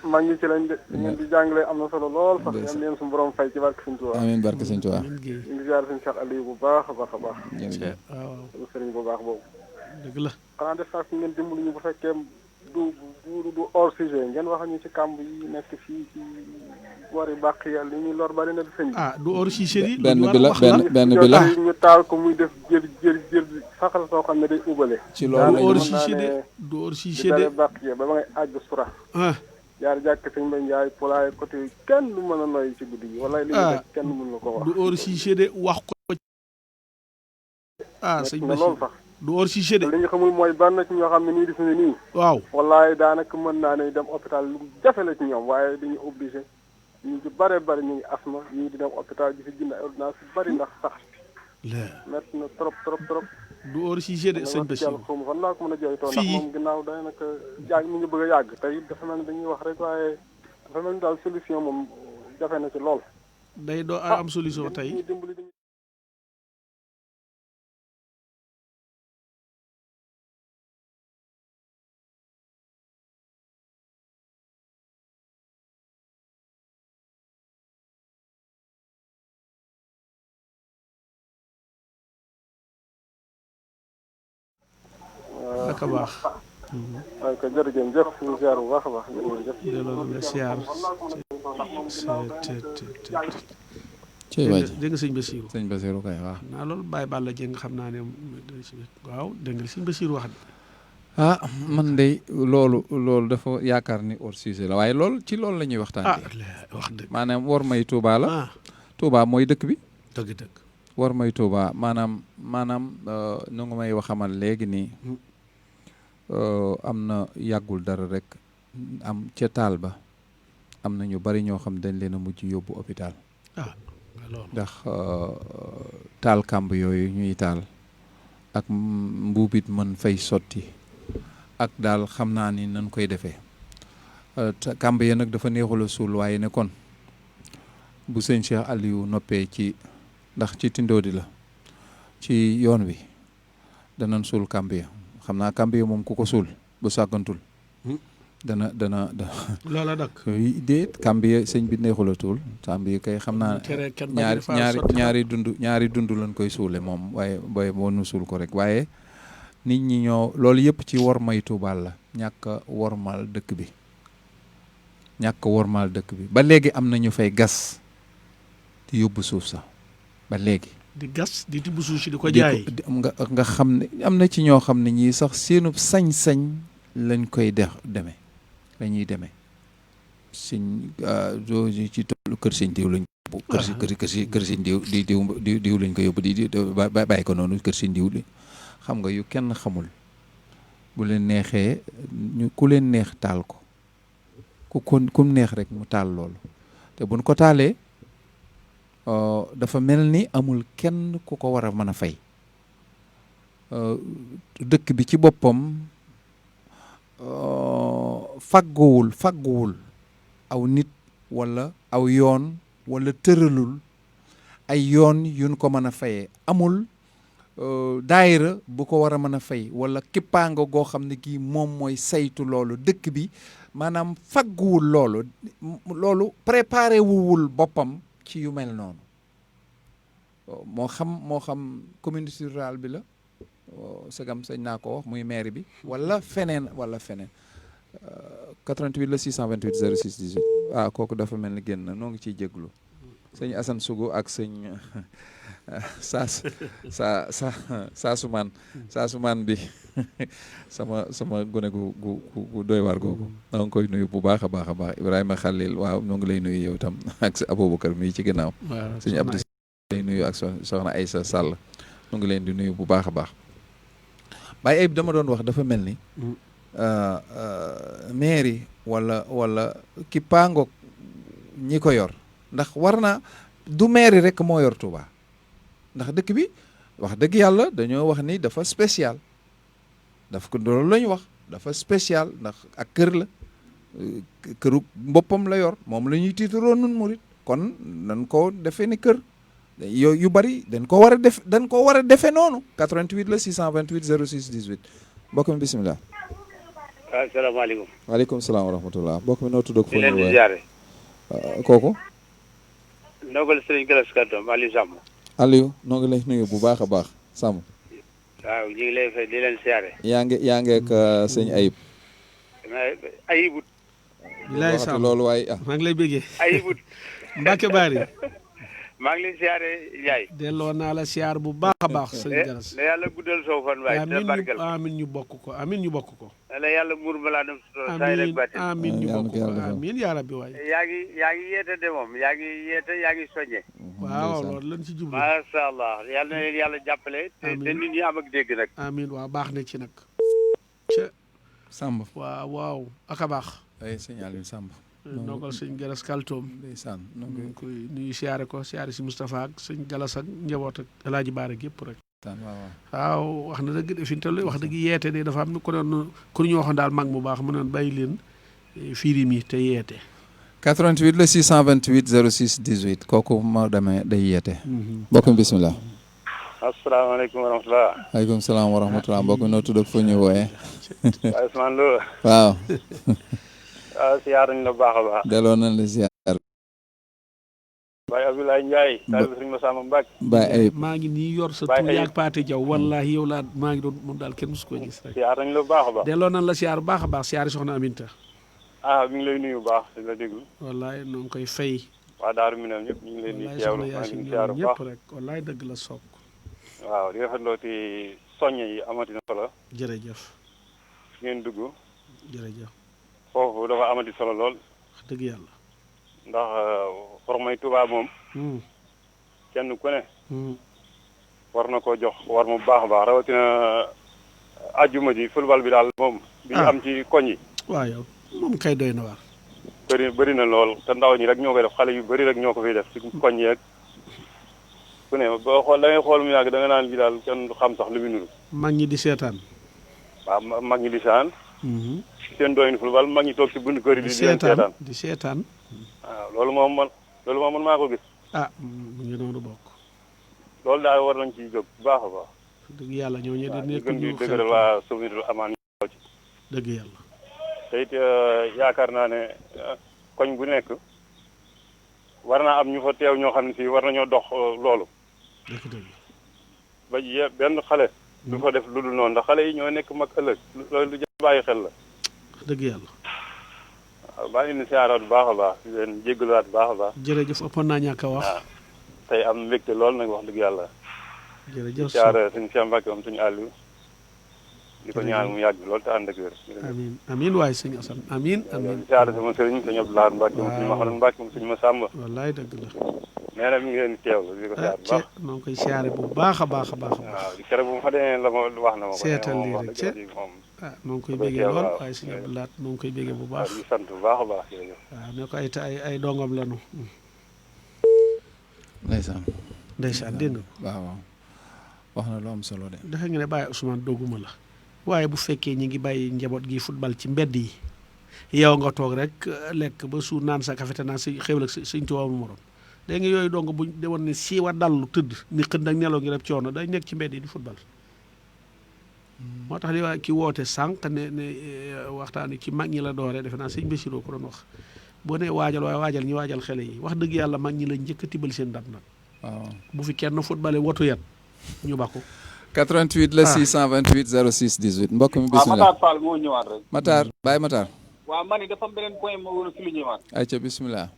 mag ñi ci lañ de ngeen di jàngale am na solo lool sax Ndeysaan. yéen leen suñu borom fay ci barke Sëñ Touba. amiin barke sëñ Tuubaa amiin Guèye. ñu ngi ziar suñu Cheikh Aliou bu baax a baax a baax. jërëjëf waaw suñu sëriñ bu baax boobu. dëgg la. xanaa def saa si ngeen dimbali ñu bu fekkee du hors sujet ngeen wax ñu ci kàmb yi nekk fii ci wari bàq yàlla li ñuy lor bari na di sëñ bi. ah du hors sujet yi. benn lu ñu bi la war a wax benn bi la ñu taal ko muy def jël saxal soo xam ne day ubale. ci du loolu hors lañu sujet de du hors sujet de. di bàq ya ba ma ngay àgg sura ah jaar jàkk sëñ Mbaye Ndiaye polaay côté kenn du mën a noyyi ci guddi gi wala li ñu def kenn mën na ko wax. du hors sujet de wax ko. ah sëñ na loolu Bachir sax du hors sujet de. li ñu xamul mooy ban na ci ñoo xam ne nii di fi ne nii. waaw wallaay daanaka mën naa ne dem hôpital lu jafe la ci ñoom waaye dañuy obligé ñu ci bare bari ñu ngi asma ñii di dem hôpital di fi jënd ay ordonnance yu bari ndax sax la métti na trop trop. du hors sujet de sëñ Bachir. yàlla xaw ma fan laa ko mën a jooytoo ndax Fii. moom ginnaaw daanaka jaag mi ngi bëgg a yàgg tey dafa mel ni dañuy wax rek waaye dafa mel ni daal solution moom jafe na ci lool. day doo am solution tey. ñu dimbali dañuy ak a baax. waaye ko jërëjëf ñu ziar bu baax a baax jërëjëf. delloo la siyaar. ci waay dégg nga sëñ Bachir. sëñ Bassirou kay waaw naa loolu Baye Balla Dieng xam naa ne waaw dégg nga sëñ Bachir wax. ah man de loolu dafa yaakaar ni hors sujet la waaye loolu ci loolu la ñuy ah waxtaanee wax dëgg. maanaam war may Touba la ah Touba mooy dëkk bi dëgg. war may Touba maanaam nu nga may waxamal léegi nii am na yàggul dara rek am ca taal ba am na ñu bari ñoo xam dañ leen a mujj yóbbu hôpital ah loolu. ndax taal kàmb yooyu ñuy taal ak mbuubit mën fay sotti ak daal xam naa ni nan koy defee kàmb ya nag dafa neexul a suul waaye ne kon bu sëñ Cheikh Aliou noppee ci ndax ci Tindodi la ci yoon wi danañ suul kàmb ya xam naa kàmb ya moom ku ko suul bu sàggantul dana loola nag déet kàmb ya sëñ bi neexul a tuul kàmb yi kay xam naa ñaari dund lañ koy suule moom waaye booy boo nu suul ko rek waaye nit ñi ñoo loolu yëpp ci wormay Tuubaa la ñàkk wormal dëkk bi ba léegi am na ñu fay gas di yóbbu suuf sax ba léegi di gas di tibb suuf si di ko jaay nga xam ne am na ci ñoo xam ne ñii sax seenub sañ-sañ lañ koy demee la ñuy demee suñ ci tollu kër sëñ diw lañ kër sëñ diw lañ ko yóbbu di bàyyi ko noonu kër sëñ diw li xam nga yu kenn xamul bu leen neexee ku leen neex taal ko kum neex rek mu taal loolu te buñ ko taalee dafa mel ni amul kenn ku ko war a mën a fay dëkk bi ci boppam fagguwul aw nit walla aw yoon walla tëralul ay yoon yuñ ko mën a fayee amul daayira bu ko war a mën a fay walla kippaanga goo xam ne kii moom mooy saytu loolu dëkk bi maanaam fagguwul loolu préparé wuwul boppam ci yu mel noonu moo xam communauté rurale bi la sagam sañ naa ko wax muy maire bi wala feneen 88 la 628 06 18 kooku dafa mel ni génn noo ngi ciy jéglu sëñ Assane Sougou ak sëñ saasumaan bi sama gone gu doy waar googu noo ngi koy nuyu bu baax a baax Ibrahima Khalil waaw ñoo ngi lay nuyu yow tam ak sa Aboubacar mii ci ginnaaw sëñ Abdou lay nuyu ak soxna Aïssa Sall ñoo ngi leen di nuyu bu baax a baax Baye Ayib dama doon wax dafa mel ni mairie wala ki paangoog ñi ko yor ndax war na du mairie rek moo yor Touba ndax dëkk bi wax dëgg yàlla dañoo wax ni dafa spécial daf ko loolu la ñu wax dafa spécial ndax ak kër la këru boppam la yor moom la ñuy tiitaroo nun murit kon dañ ko defee ni kër yu bari dañ ko war a defee noonu 88 la 628 06 18 mbokk mi bisimilah. asalaamaaleykum. waaleykum salaam wa rahmatulah mbokk mi noo tudd ak. di leen di ziare. kooku. ndogal sëriñ Galas Kàddoom Aliou Samb. Aliou noo ngi lay nuyu bu baax a baax Samb. waaw ñu ngi lay fay di leen ziare. yaa ngi ak sëñ Ayib. Ayibut. Bilaay Samb loolu waaye maa ngi lay bëggee. Ayibut. Mbacke Bari. maa ngi lay siyaare Ndiaye. delloo naa la siyaar bu baax a baax sëñ Galas. na yàlla guddal soo fan waaye te barkel amiin ñu bokk ko amiin ñu bokk ko. na yàlla muur balaa dem sutura saa yi rek bàtti. amiin ñu bokk ko amiin yaa rabbi waay. yaa ngi yeete de moom yaa ngi soññe. waaw loolu lañ ci jublu. macha allah yàlla na leen yàlla jàppale. te nit ñi am ak dégg nag. amiin waaw baax na ci nag. Samb. waaw ak a baax. ay sëñ Aliou Samb. ndogal sëñ Galas Kaltoom. ndeysaan ñu ngi koy nuyu siyaare si Moustapha ak sëñ Galas ak njaboot ak El Hadj Baara gépp rek. waaw wax na dëgg de fi mu toll wax dëgg yeete de dafa am ko doon ku ñu waxoon daal mag mu baax mu noon bàyyi leen fiiri mi te yeete. 88 la 628 06 18 kooku moo demee day yeete. mbokk mi bisimilah. asalaamaaleykum wa rahmatulah. waaleykum salaam wa rahmatulah mbokk mi noo tudd ak fu ñu wooyee. waaye Ousmane Lo. waaw. waaw siyaar nañ la baax a baax. delloo nañ la siyaar. Baye Abdoulaye Ndiaye. taalibe Sëriñ Massamba Mbacke. Baye Ayib maa ngi nii yor sa tur yaag Paate Jaw wallahi yow laa maa ngi doon moom daal kenn musu ko gis rek. siyaar nañ la baax a baax. delloo nañ la siyaar bu baax a baax siyaari soxna Aminta. mi ngi lay nuyu bu baax di la déglu. wallahi noo ngi koy fay. waa Daaru Minam ñëpp ñu ngi leen di teewlu maa ngi siyaar bu baax rek wallahi dëgg la soog. waaw di rafetloo ci soññe yi amati na solo. jërëjëf. ngeen dugg. jërëjëf. foofu dafa amati solo lool. wax dëgg yàlla. ndax xormay Tuubaa moom. kenn ku ne. war na koo jox war mu baax a baax rawatina ajjuma ji football bi daal moom. bi ñu am ci koñ yi. waaw yow moom kay doy na waar. bëri na lool te ndaw ñi rek ñoo koy def xale yu bëri rek ñoo ko fiy def ci koñ yeeg. ku ne boo xool da ngay xool mu yàgg da nga naan ji daal kenn du xam sax lu mu nuru. mag ñi di seetaan. waaw mag ñi di seetaan seen doyin football mag ñi toog si bunt kër yi di leen seetaan di seetaan. waaw loolu moom man maa ko gis. mu ngi noonu bokk. loolu daal war nañ ci jóg bu baax a baax. dëgg yàlla ñooñu di nekk gën di ñu dëgëral waa souvenir amaan yi ci. dëgg yàlla. te it yaakaar naa ne koñ bu nekk war naa am ñu fa teew ñoo xam ne si war nañoo dox loolu. dëgg. ba benn xale. du fa def lu dul noonu ndax xale yi ñoo nekk mag ëllëg loolu lu jar bàyyi xel la. dëgg yàlla. waaw baa ngi leen di siyaaraat bu baax a baax di leen jégaluwaat bu baax a baax. jërëjëf ëppoon naa ñàkk a wax. waaw tey am mbégte lool nag wax dëgg yàlla. jërëjëf siyaare suñu Cheikh Mbacke am suñu àll di ko ñaan mu yàgg lool te ànd ak wér. amiin amiin waaye sëñ Assane amiin amiin. siyaare sama sëriñ sëñ Abdou Lahad Mbacke moom suñu Mahamadou Mbacke moom suñu Massamba. wallaay dëgg la. nee na mi ngi leen di teewlu di ko siyaare bu baax. maa ngi koy siyaare bu baax a baax a baax. waaw di keroog bu ma fa demee la ma wax na ma ko. seetal lii rek moom noo ngi koy béggee lool waaye sëñ Abdou Lahad noo ngi koy béggee bu baax. di sant bu baax a baax jërëjëf. waaw ne ko ay dongam lanu. ndeysaan dégg nga. waaw wax na lu am solo de. dafa nga ne bàyyi Ousmane dogguma la waaye bu fekkee ñi ngi bàyyi njaboot gi football ci mbedd yi yow nga toog rek lekk ba suur naan sa café te naan si xéwal ak sëñ Tuubaa mu moroom dégg nga yooyu dong buñ demoon ne si wa dallu tëdd ni xënd ak nelaw ngi rek coono day nekk ci mbedd yi di football. moo tax li waa ki woote sànq ne waxtaan ci mag ñi la dooree defe naa sëñ Bassirou ko doon wax boo nee waajal waaye waajal ñi waajal xale yi wax dëgg yàlla mag ñi la njëkk a tibbal seen ndam nag. waaw bu fi kenn footballé wotu yat ñu bakku. 88 la 628 06 18 mbokk mi bisimilah. Matar Fall moo ñëwaat rek. Matar Baye Matar. waaw man dafa am beneen point moo war a souligner waat. ayca bisimilah.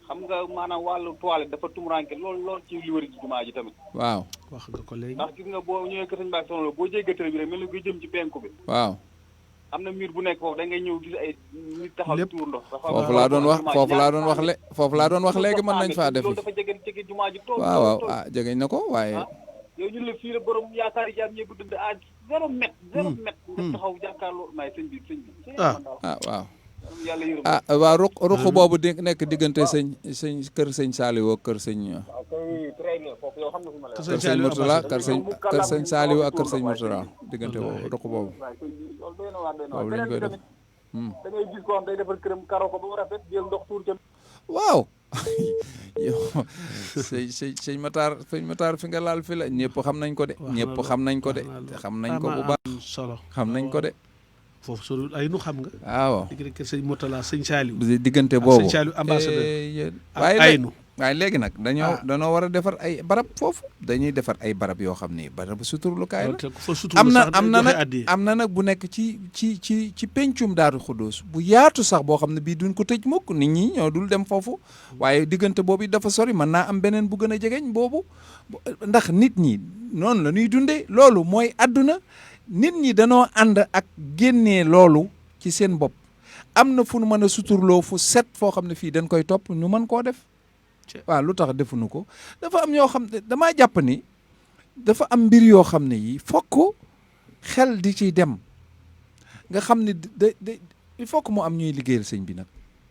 xam nga maanaam wàllu toilette dafa tumuranke lool ci li wër ci jumaa ji tamit. waaw. wax nga ko léegi. ndax gis nga boo ñëwee kër Sëñ Mbacke Soxna Lo boo jéggee télé bi rek mel ni kuy jëm ci penku bi. waaw. am na mur bu nekk foofu da ngay ñëw gis ay nit taxaw ci tuur ndox. foofu laa doon wax léegi mën nañ faa def. loolu dafa jege jumaa ji tool. waaw jegeñ na ko waaye. yow ñun la fii la borom yaakaar yi jaam ñëpp dund à 0 mètre. 0 mètre. nga taxaw jàkkaarloo may sëñ bi. waaw. yàlla yërëm. waaw ruq boobu nekk diggante kër sëñ Saliou ak kër sëñ. très bien foofu yow xam nga fi ma la. kër sëñ Mourtala kër sëñ Saliou ak kër sëñ Mourtala diggante boobu ruq boobu. loolu doy na waar boobu lañ koy def. da ngay gis koo xam day defar këram karo ko ba mu rafet jël ndox tuur ca. waaw yow sëñ Matar fi nga laal fi la ñëpp xam nañ ko de. ñëpp xam nañ ko de. xam nañ ko bu baax solo xam nañ ko de. foofu solo ay nu xam nga. waaw diggante kër sëñ Mourtala sëñ Saliou. diggante boobu sëñ Saliou ambassadeur. waaye léegi nag dañoo war a defar ay barab foofu dañuy defar ay barab yoo xam ni barab suturlukaay la am na nag bu nekk ci pencum Daaru Xuddoos bu yaatu sax boo xam ne bii duñ ko tëj mukk nit ñi ñoo dul dem foofu waaye diggante boobu dafa sori mën naa am beneen bu gën a jegeñ boobu ndax nit ñi noonu la ñuy dundee loolu mooy àdduna nit ñi danoo ànd ak génnee loolu ci seen bopp am na fu nu mën a suturloo fu set foo xam ne fii dañ koy topp ñu mën koo def waaw lu tax defuñu ko dafa am ñoo xam ne damaa jàpp ni dafa am mbir yoo xam ne yi fokk xel di ciy dem nga xam ne il faut que mu am ñuy liggéeyal sëñ bi nag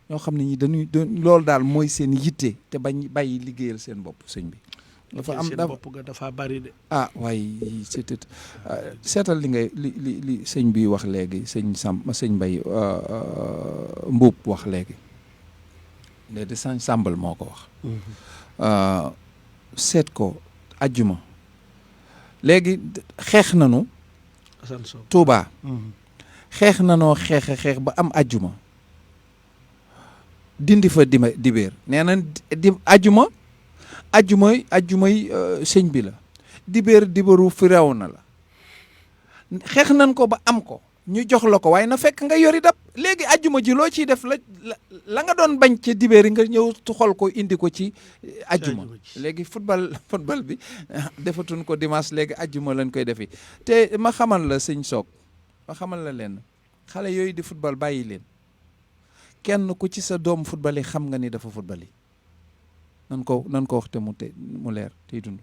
ñoo xam ne ñi dañuy loolu daal mooy seen yitte te bañ bàyyi liggéeyal seen bopp sëñ bi dafa am seen bopp ga dafa bari de waaye c'est seetal li ngay li sëñ bi wax léegi sëñ Mbay Mbuub wax léegi léegi sëñ Sàmbal moo ko wax seet ko ajjuma léegi xeex nanu Tuubaa xeex nanoo xeex ba am ajjuma dindi fa dibéer nee na ajjumay sëñ bi la dibéeru Firawna la xeex nan ko ba am ko ñu jox la ko waaye na fekk nga yori dab léegi ajjuma ji loo ciy def la nga doon bañ ca dibéer yi nga ñëw xool ko indi ko ci ajjuma léegi football bi defatuñ ko dimanche léegi ajjuma lañ koy defi te ma xamal la sëñ Soog ma xamal la leen xale yooyu di football bàyyi leen kenn ku ci sa doom football yi xam nga ni dafa football yi nan ko wax te mu leer tey dund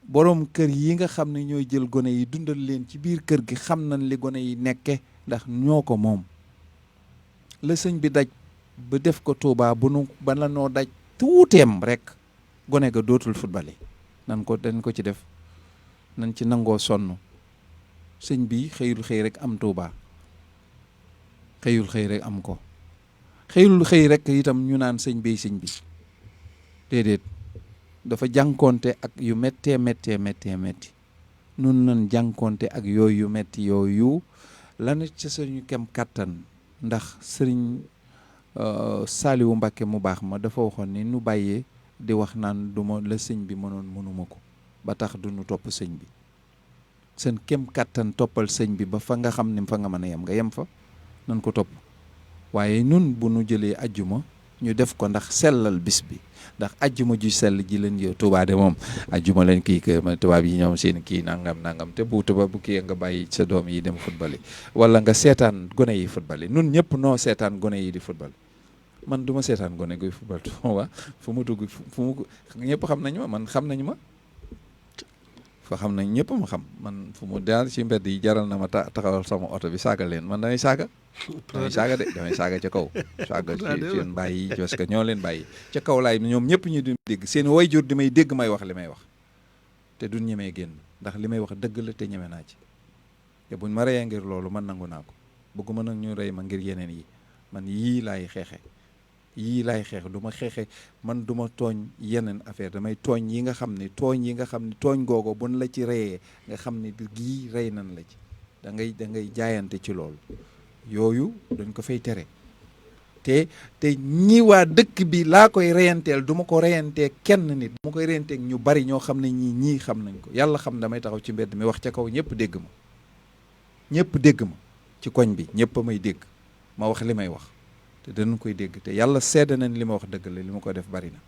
boroom kër yi nga xam ne ñooy jël gone yi dundal leen ci biir kër gi xam nañ li gone yi nekke ndax ñoo ko moom la sëñ bi daj ba def ko Tuubaa ba la noo daj tuuteem rek gone ga dootul football yi dañ ko ci def nañ ci nangoo sonn sëñ bi xëyul xëy rek am Tuuba, xëyul xëy rek am ko, xëyul xëy rek itam ñu naan sëñ bi déedéet, dafa jànkoonte ak yu méttee métti nun nan jànkoonte ak yooyu métti yooyu lanu ci suñu kem kàttan. Ndax sëriñ Saaliwu Mbàkke mu baax ma dafa waxoon ni nu bàyyee di wax naan duma la sëñ bi mënoon mënuma ko, ba tax du nu topp sëñ bi. seen kem kàttan toppal sëñ bi ba fa nga xam ne fa nga mën a yem nga yem fa, nan ko topp. waaye nun bu nu jëlee ajjuma ñu def ko ndax sellal bis bi, ndax ajjuma ju sell ji leen yow Tuubaa de moom ajjuma leen kii que tubaab yi ñoom seen kii nangam te bu tubaab bu kii nga bàyyi sa doom yi dem football yi wala nga seetaan gone yi football yi. nun ñëpp noo seetaan gone yi di football, man du ma seetaan gone guy football Tuubaa fu mu dugg fu mu ñëpp xam nañu ma, man xam nañu ma fa, xam nañ ñëpp ma xam man fu mu daal ci mbedd yi jaral na ma taxawal sama oto bi saaga leen, man damay saaga damay saaga ca kaw, saaga seen bàyyi yi parce que ñoo leen bàyyi ca kaw laay ñoom ñëpp ñu di dégg, seen waajur di may dégg may wax li may wax te duñ ñemee génn, ndax li may wax dëgg la te ñeme naa ci. te buñ ma reyee ngir loolu man nangu naa ko, bëgguma nag ñu rey ma ngir yeneen yi, man yii laay xeex, du ma xeexe, man du ma tooñ yeneen affaire, damay tooñ yi nga xam ne tooñ googu buñ la ci reyee nga xam ne gii rey nan la ci, da ngay jaayante ci loolu. yooyu dañ ko fay tere te ñi waa dëkk bi laa koy reyanteel, du ma ko reyantee kenn nit, du ma koy reyanteeg ñu bari ñoo xam ne ñii xam nañ ko. yàlla xam damay taxaw ci mbedd mi wax ca kaw ñëpp dégg ma ci koñ bi, ñëpp a may dégg ma wax li may wax te dañu koy dégg, te yàlla seede nañ li ma wax dëgg la, li ma ko def bari na.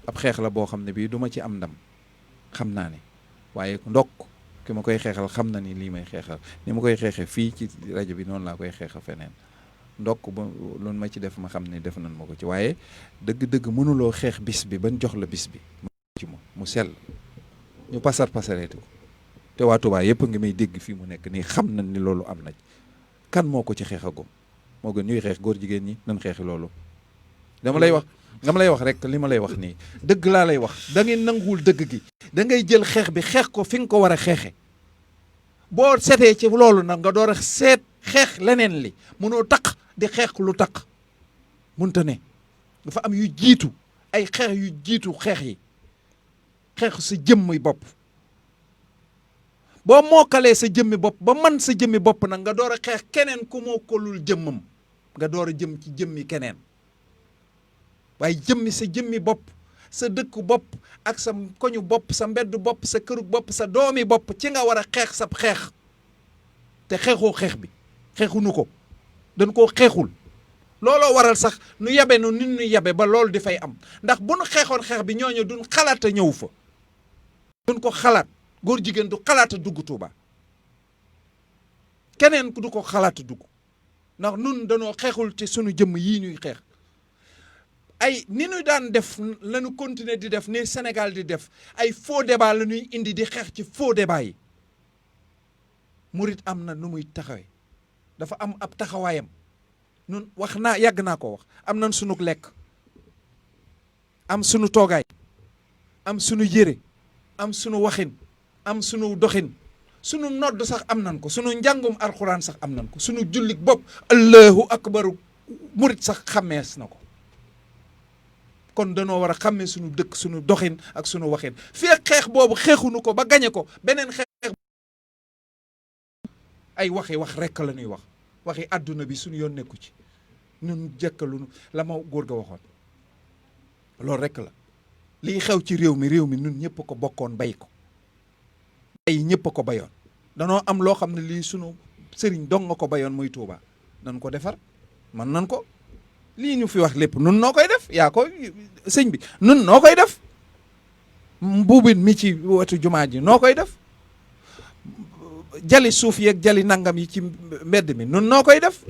ab xeex la boo xam ne bii du ma ci am ndam, xam naa ne, waaye ndokk ki ma koy xeexal xam na ni lii may xeexal ni ma koy xeexe fii ci rajo bi noonu laa koy xeexal feneen. ndokk ba loolu ma ci def ma xam ne def nañ ma ko ci, waaye dëgg-dëgg mënuloo xeex bis bi ban jox la bis bi ci mu sell ñu pasareeti ko. te waa Touba yëpp ngi may dégg fii mu nekk nii xam nañ ni loolu am na ci. kan moo ko ci xeexagum moo gën ñuy xeex góor jigéen ñi nañ xeexi loolu. dama lay wax rek li ma lay wax nii dëgg laa lay wax, da ngeen nanguwul dëgg gi, da ngay jël xeex bi xeex ko fi nga ko war a xeexe. boo setee ci loolu nag nga door a seet xeex leneen li, mënoo taq di xeex lu taq mënta ne. dafa am yu jiitu, ay xeex yu jiitu xeex yi, xeex sa jëmmi bopp. boo mookalee sa jëmmi bopp ba man sa jëmmi bopp nag nga door a xeex keneen ku mookalul jëmmam, nga door a jëm ci jëmmi keneen. waaye jëmmi sa jëmmi bopp, sa dëkku bopp ak sa koñu bopp, sa mbeddu bopp, sa këru bopp, sa doomi bopp ci nga war a xeex sab xeex. te xeexoo xeex bi, xeexunu ko, dañ koo xeexul. looloo waral sax nu yabe nu nit ñu yabe ba loolu di fay am, ndax bu nu xeexoon xeex bi ñooñu duñ xalaat a ñëw fa, duñ ko xalaat. góor jigéen du xalaat a dugg Tuuba, keneen du ko xalaat a dugg, ndax nun dañoo xeexul ci sunu jëmm yii ñuy xeex. ay ni ñu daan def lañu continuer di def ni Sénégal di def, ay faux débat la ñuy indi di xeex ci faux débat yi. murit am na nu muy taxawee, dafa am ab taxawaayam. nun wax naa yàgg naa ko wax, am nañ sunu lekk, am sunu toogaay, am sunu yére, am sunu waxin, am sunu doxin, sunu nodd sax am nañ ko, sunu njàngum alxuraan sax am nañ ko, sunu jullik bopp allahu akbaru murit sax xàmmees na ko. kon danoo war a xàmmee sunu dëkk, sunu doxin ak sunu waxin. fii ak xeex boobu xeexunu ko ba gañe ko, beneen xeex ay wax rekk la ñuy wax, waxi àdduna bi sunu yoon nekku ci. ñun jëkkalunu la ma góor ga waxoon, loolu rekk la. lii xew ci réew mi ñun ñëpp ko bokkoon bay ko, bay ñëpp a ko bayoon. danoo am loo xam ne lii sunu sëriñ dong nga ko bayoon muy Tuuba, nan ko defar, man nan ko. lii ñu fi wax lépp nun noo koy def, yaa ko sëñ bi, nun noo koy def. mbuubin mi ci wetu jumaa ji noo koy def, jali suuf yeeg jali nangam yi ci mbedd mi nun noo koy def.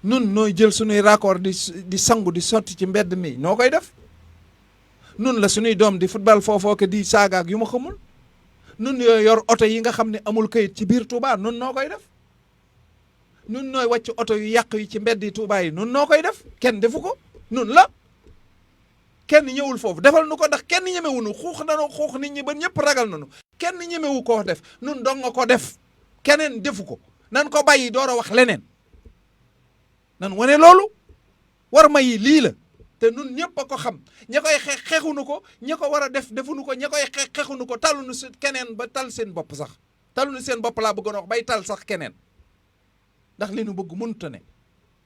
nun nooy jël sunuy raccord di sangu di sotti ci mbedd mi noo koy def. nun la sunuy doom di football foofoo ke di saagaak yu ma xamul. nun yooyu yor oto yi nga xam ne amul kayit ci biir Touba nun noo koy def. nun nooy wàcc oto yu yàq yi ci mbeddi Touba yi nun noo koy def, kenn defu ko, nun la. kenn ñëwul foofu defal nu ko, ndax kenn ñemewunu xuux nanu xuux nit ñi ba ñëpp ragal nanu. kenn ñemewu koo def nun dong nga ko def keneen defu ko nan ko bàyyi door a wax leneen nan wane loolu war ma yi lii la te nun ñëpp a ko xam ña koy xeex xeexunu ko ña ko war a def defuñu ko ña koy xeex xeexunu ko talunu si keneen ba tal seen bopp sax talunu seen bopp laa bëggoon wax bay tal sax keneen ndax li nu bëgg mënta ne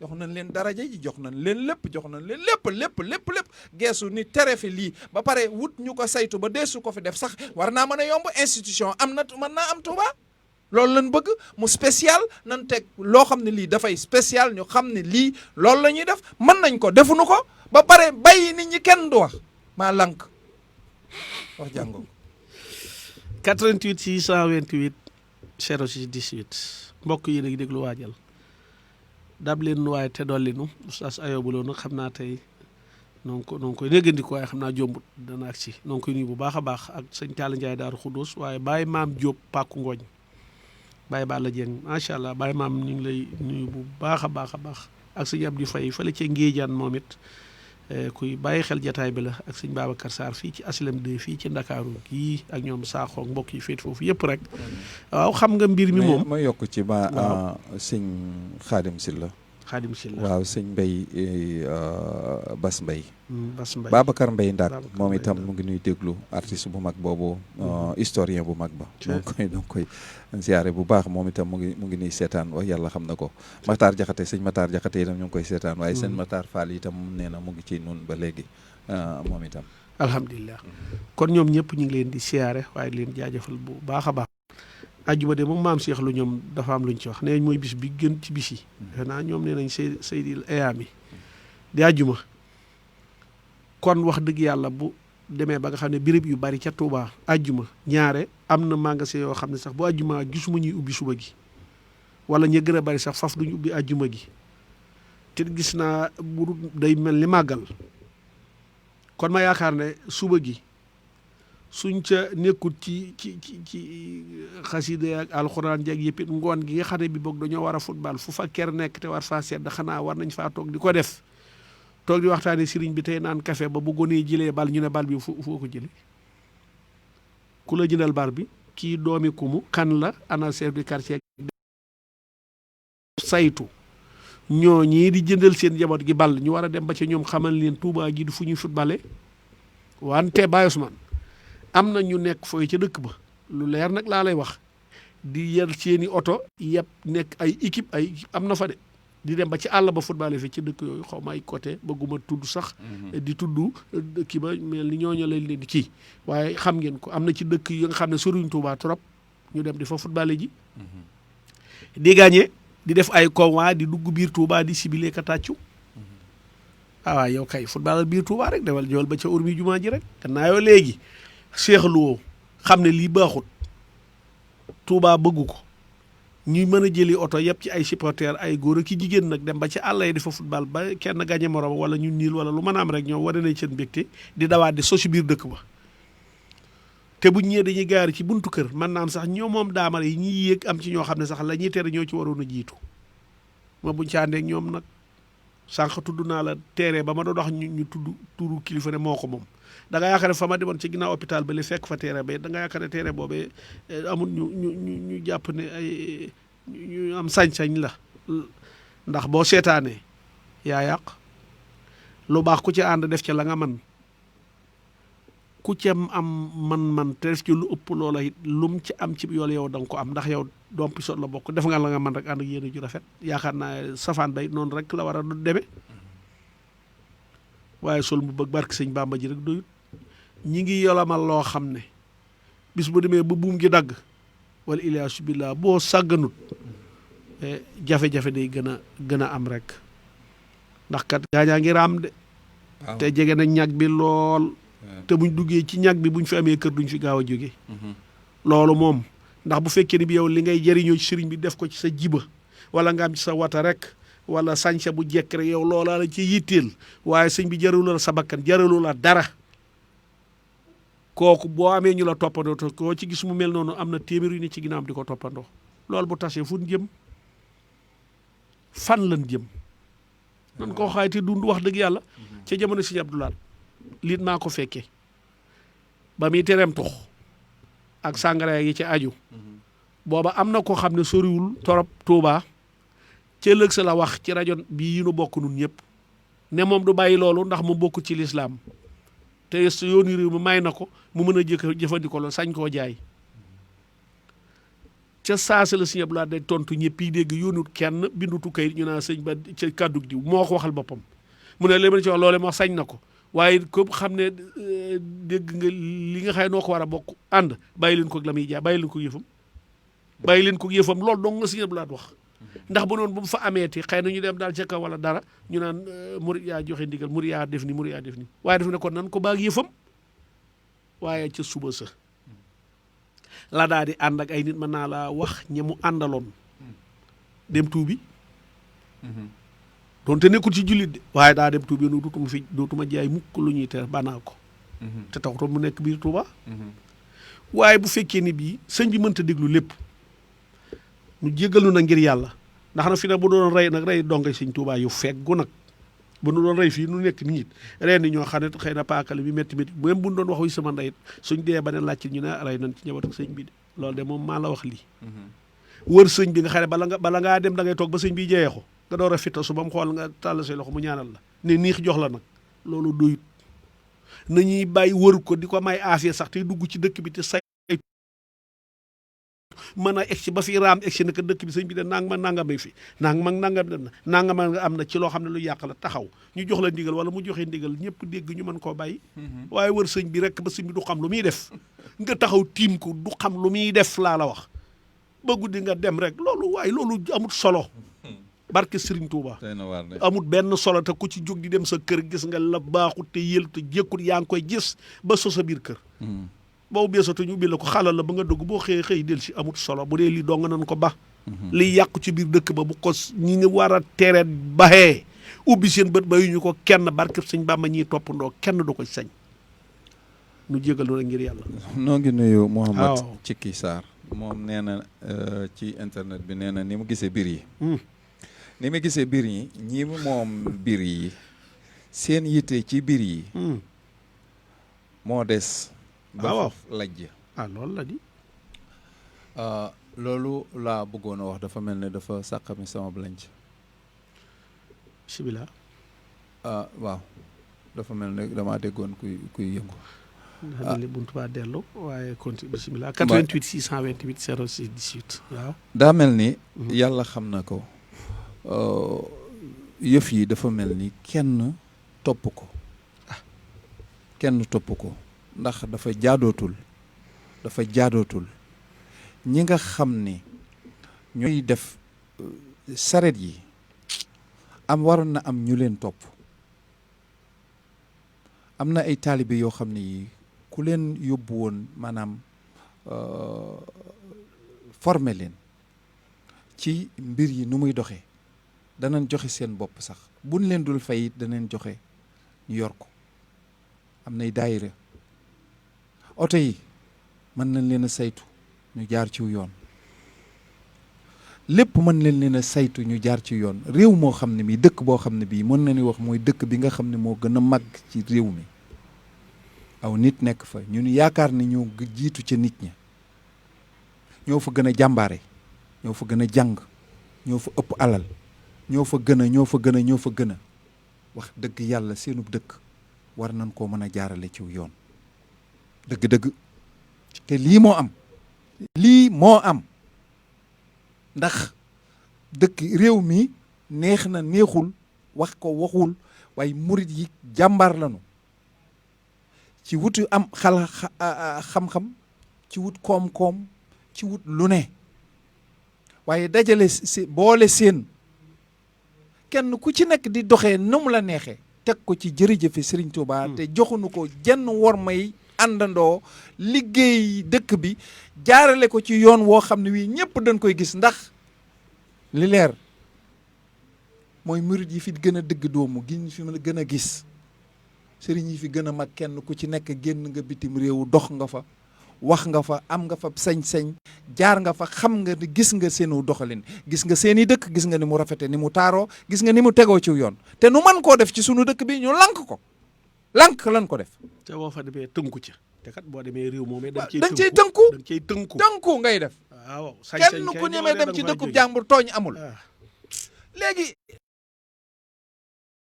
jox nañ leen daraja ji jox nañ leen lépp jox nañ leen lépp geesu ni tere fi lii ba pare wut ñu ko saytu ba deesu ko fi def sax war naa mën a yomb institution am na mën naa am Touba loolu lañ bëgg mu spécial nan teg loo xam ne lii dafay spécial ñu xam ne lii loolu la ñuy def mën nañ ko defuñu ko ba pare bàyyi nit ñi kenn du wax maa lànk wax jàngoo 88 628 06 18 mbokk yi nag déglu waajal dab leen nu waaye te dolli nu oustaz Ayoba Lo nag xam naa tey noo ngi koy néggandiku waaye xam naa jombut dana ak si noo ngi koy nuyu bu baax a baax ak sëñ Talla Ndiaye Daaru Xuddoos waaye Baye Maam Diop Pàkku Ngooñ Baye Balla Dieng macha allah Baye Maam ñu ngi lay nuyu bu baax a baax ak sëñ Abdou Faye fële ca Ngéejaan moom it kuy bàyyi xel jataay bi la ak sëñ Babacar Sarr fii ci Aslem 2 fii ci Ndakaaru gii ak ñoom Sakho mbokk yi féet foofu yëpp rek waaw xam nga mbir mi moom ma yokk ci ba sëñ Xaadim Silla waaw sëñ Mbay Bas Mbay Babacar Mbay Ndaak moom itam mu ngi nuy déglu artiste bu mag boobu historien bu mag ba donc koy siyaare bu baax moom itam mu ngi nuy seetaan wax yàlla xam na ko Matar Jaxate sëñ Matar Jaxate itam ñu ngi koy seetaan waaye sëñ Matar Fall itam nee na mu ngi ci nun ba léegi moom itam alhamdulilah kon ñoom ñëpp ñu ngi leen di siyaare waaye leen jaajëfal bu baax a baax ajjuma de moom maam Cheikh lu ñoom dafa am lu ñu ci wax nee nañ mooy bis bi gën ci bis yi defe naa ñoom nee nañ Seydil Ayaam yi di ajjuma kon wax dëgg yàlla bu demee ba nga xam ne béréb yu bari ca Touba ajjuma ñaare am na magasin yoo xam ne sax bu ajjuma gisuma ñuy ubbi suba gi wala ña gën a bari sax faf duñu ubbi ajjuma gi te gis naa bu day mel ni màggal kon ma yaakaar ne suba gi suñ ca nekkul ci xasida ak alxuraan ji ak yëpp it ngoon gi nga xam ne bi boog dañoo war a football fu fa ker nekk te war faa sedd xanaa war nañ faa toog di ko def toog di waxtaane sëriñ bi tey naan café ba bu gonee jëlee bal ñu ne bal bi foo ko jële ku la jëndal bal bi kii doomi kumu kan la ana chef du quartier saytu ñoo ñii di jëndal seen njaboot gi bal ñu war a dem ba ca ñoom xamal leen Touba gi du fu ñuy footballé wante Baye Ousmane am na ñu nekk fooy ca dëkk ba lu leer nag laa lay wax di yar seeni oto yëpp nekk ay équipe am na fa de di dem ba ci àll ba football fi ci dëkk yooyu xaw ma ay côté bëgguma tudd sax di tudd kii ba mel ni ñooñu lañ leen di kii waaye xam ngeen ko am na ci dëkk yi nga xam ne soriñ Touba trop ñu dem di fa football ji di gagné di def ay convoi di dugg biir Touba di sibile ka tàccu waaw yow kay football biir Touba rek defal jool ba ca urmi jumaa ji rek gannaaw yow léegi seexluwoo xam ne lii baaxut Touba bëggu ko ñuy mën a jëli oto yëpp ci ay supporters ay góor ak ki jigéen nag dem ba ci àll yi di fa football ba kenn gagné morom wala ñu niil wala lu mën a am rek ñoom wane nañ seen mbégte di dawaat di sosi biir dëkk ba te buñ ñëwee dañuy gaari ci buntu kër mën naa am sax ñoo moom daamare yi ñuy yéeg am ci ñoo xam ne sax la ñuy tere ñoo ci waroon a jiitu ma buñ ca àndeek ñoom nag sànq tudd naa la teere ba ma doon wax ñu tudd turu kilifa ne moo ko moom da nga yaakaar ne fa ma demoon ci ginnaaw hôpital ba li fekk fa teere ba da nga yaakaar ne teere boobee amul ñu jàpp ne ay ñu am sañ-sañ la ndax boo seetaanee yaa yàq lu baax ku ci ànd def ci la nga man ku ci am man te def ci lu ëpp loola it lum ci am ci yool yow da nga ko am ndax yow doom pisoot la bokk def nga la nga man rek ànd ak yéen ju rafet yaakaar naa safaan bay noonu rek la war a demee waaye sol mu bëgg barke sëñ Bàmba ji rek doyut ñi ngi yolamal loo xam ne bis bu demee ba buum gi dagg wala ilaasu billah boo sàgganut jafe-jafe day gën a am rek ndax kat gaañaa ngi raam de te jege na ñag bi lool te buñ duggee ci ñag bi buñ fi amee kër duñ fi gaaw a jóge loolu moom ndax bu fekkee ni bi yow li ngay jëriñoo ci sëriñ bi def ko ci sa jiba wala nga am ci sa wata rek wala sañsa bu jekk rek yow loolaa la ci yitteel waaye sëñ bi jaralu la sa bakkan jaralu la dara kooku boo amee ñu la toppandoo te koo ci gis mu mel noonu am na téeméer yu ne ci ginnaawam di ko toppandoo loolu bu tasee fu ñu jëm fan lan jëm nan koo xaay te dund wax dëgg yàlla ca jamono sëñ Abdoulaye liit maa ko fekkee ba muy tereem tox ak sàngara yi ci aju booba am na ko xam ne soriwul torop Touba ca ëllëg sa la wax ci rajo bii yi nu bokk nun ñëpp ne moom du bàyyi loolu ndax mu bokk ci lislaam te yoonu réew mi may na ko mu mën a jëfandikoo loolu sañ koo jaay ca saasa la Sëñ Abdou Lahad day tontu ñëpp yi dégg yónut kenn bindutu kayit ñu naa sëñ ba ca kàddug diw moo ko waxal boppam mu ne li ma ci wax loole moo sañ na ko waaye ko xam ne dégg nga li nga xëy noo ko war a bokk ànd bàyyi leen ko la muy jaay bàyyi leen ko yëfam bàyyi leen ko yëfam loolu dong nga Sëñ Abdou Lahad wax ndax bu noonu bu mu fa ameeti xëy na ñu dem daal ca kaw wala dara ñu naan murid yaa joxe ndigal murid yaa def ni murid yaa def ni waaye daf ne kon nan ko baag yëfam waaye ca suba sa la daa di ànd ak ay nit mën naa laa wax ñi mu àndaloon dem tuubi doonte nekkul ci jullit de waaye daa dem tuubi nu dootuma jaay mukk lu ñuy tere banaa ko te taxutoon mu nekk biir Tuuba waaye bu fekkee ni bii sëñ bi mënta déglu lépp mu jégalu na ngir yàlla ndax na fi nag bu doon rey nag rey donga sëñ Tuuba yu feggu nag bu nu doon rey fii nu nekk nit reen ni ñoo xam ne xëy na paakale bi métti métti même bu ñu doon wax wi sama ndeyit suñ dee ba ne laaj ñu ne rey nañ ci njaboot ak sëñ bi de loolu de moom maa la wax lii wër sëñ bi nga xam ne bala ngaa dem da ngay toog ba sëñ bi jeexu nga door a fitta su ba mu xool nga tàll say loxo mu ñaanal la ne niix jox la nag loolu doyut nañuy bàyyi wër ko di ko may aafiya sax te dugg ci dëkk bi te say mën a egsi ba fi raam egsi naka dëkk bi sëñ bi de nangamay fi nangam am na ci loo xam ne lu yàq la taxaw ñu jox la ndigal wala mu joxe ndigal ñëpp dégg ñu mën koo bàyyi waaye wër sëñ bi rek ba sëñ bi du xam lu muy def nga taxaw tiim ko du xam lu muy def laa la wax ba guddi nga dem rek loolu waaye loolu amut solo barke Serigne Touba amut benn solo te ku ci jóg di dem sa kër gis nga la baaxut te yël te jékkut yaa ngi koy gis ba so sa biir kër boo beesatu ñu ubbi la ko xalal la ba nga dugg boo xëyee xëy del si amut solo bu dee lii dong nañ ko ba liy yàqu ci biir dëkk ba bu ko ñi nga war a tere baxee ubbi seen bët ba yu ñu ko kenn barke sëñ Bàmba ñiy toppandoo kenn du ko sañ nu jégalu rek ngir yàlla noo ngi nuyu Mouhamad Cikki Sarr moom nee na ci internet bi nee na ni mu gisee biir yi ni mu gisee biir yi ñi moom biir yi seen yitte ci biir yi moo des ba foofu lajj loolu la di loolu laa bëggoon a wax dafa mel ne dafa sàqami sama blanc bismillah waaw dafa mel ne damaa déggoon kuy yëngu li buntu baa dellu waaye continue bismillah 88 628 06 18 waaw daa mel ni yàlla xam na ko yëf yi dafa mel ni kenn topp ko ndax dafa jaadootul ñi nga xam ni ñooy def saret yi waroon na am ñu leen topp am na ay taalibe yoo xam ne yi ku leen yóbbu woon maanaam former leen ci mbir yi nu muy doxee danañ joxe seen bopp sax buñ leen dul fay it danañ joxe ñu yor ko am nay daayira oto yi mën nañ leen a saytu ñu jaar ci yoon lépp mën nañ leen a saytu ñu jaar ci yoon réew moo xam ne bii dëkk boo xam ne bii mën nañu wax mooy dëkk bi nga xam ne moo gën a màgg ci réew mi aw nit nekk fa ñun yaakaar ne ñoo jiitu ca nit ña ñoo fa gën a jàmbaare ñoo fa gën a jàng ñoo fa ëpp alal ñoo fa gën a wax dëgg yàlla seenub dëkk war nañ koo mën a jaarale ci yoon dëgg-dëgg te lii moo am ndax dëkk réew mi neex na neexul wax ko waxul waaye murit yi jàmbaar lañu ci wutu am xam-xam ci wut koom-koom ci wut lu ne waaye dajale boole seen kenn ku ci nekk di doxee nu mu la neexee teg ko ci jërëjëfe Serigne Touba te joxuñu ko jenn war may àndandoo liggéey dëkk bi jaarale ko ci yoon woo xam ne wii ñëpp dañ koy gis ndax li leer mooy murit yi fi gën a dëgg doomu gi ñu fi gën a gis sëriñ yi fi gën a mag kenn ku ci nekk génn nga bitim réew dox nga fa wax nga fa am nga fa sañ-sañ jaar nga fa xam nga ni gis nga seenu doxalin gis nga seeni dëkk gis nga ni mu rafete ni mu taaroo gis nga ni mu tegoo ci yoon te nu man koo def ci sunu dëkk bi ñu lank lan ko def te boo fa demee tënku ca te kat boo demee réew moom da nga cay tënku da nga cay tënku tënku ngay def. waaw kenn ku ñemee dem ci dëkkub jàmbur tooñ amul. léegi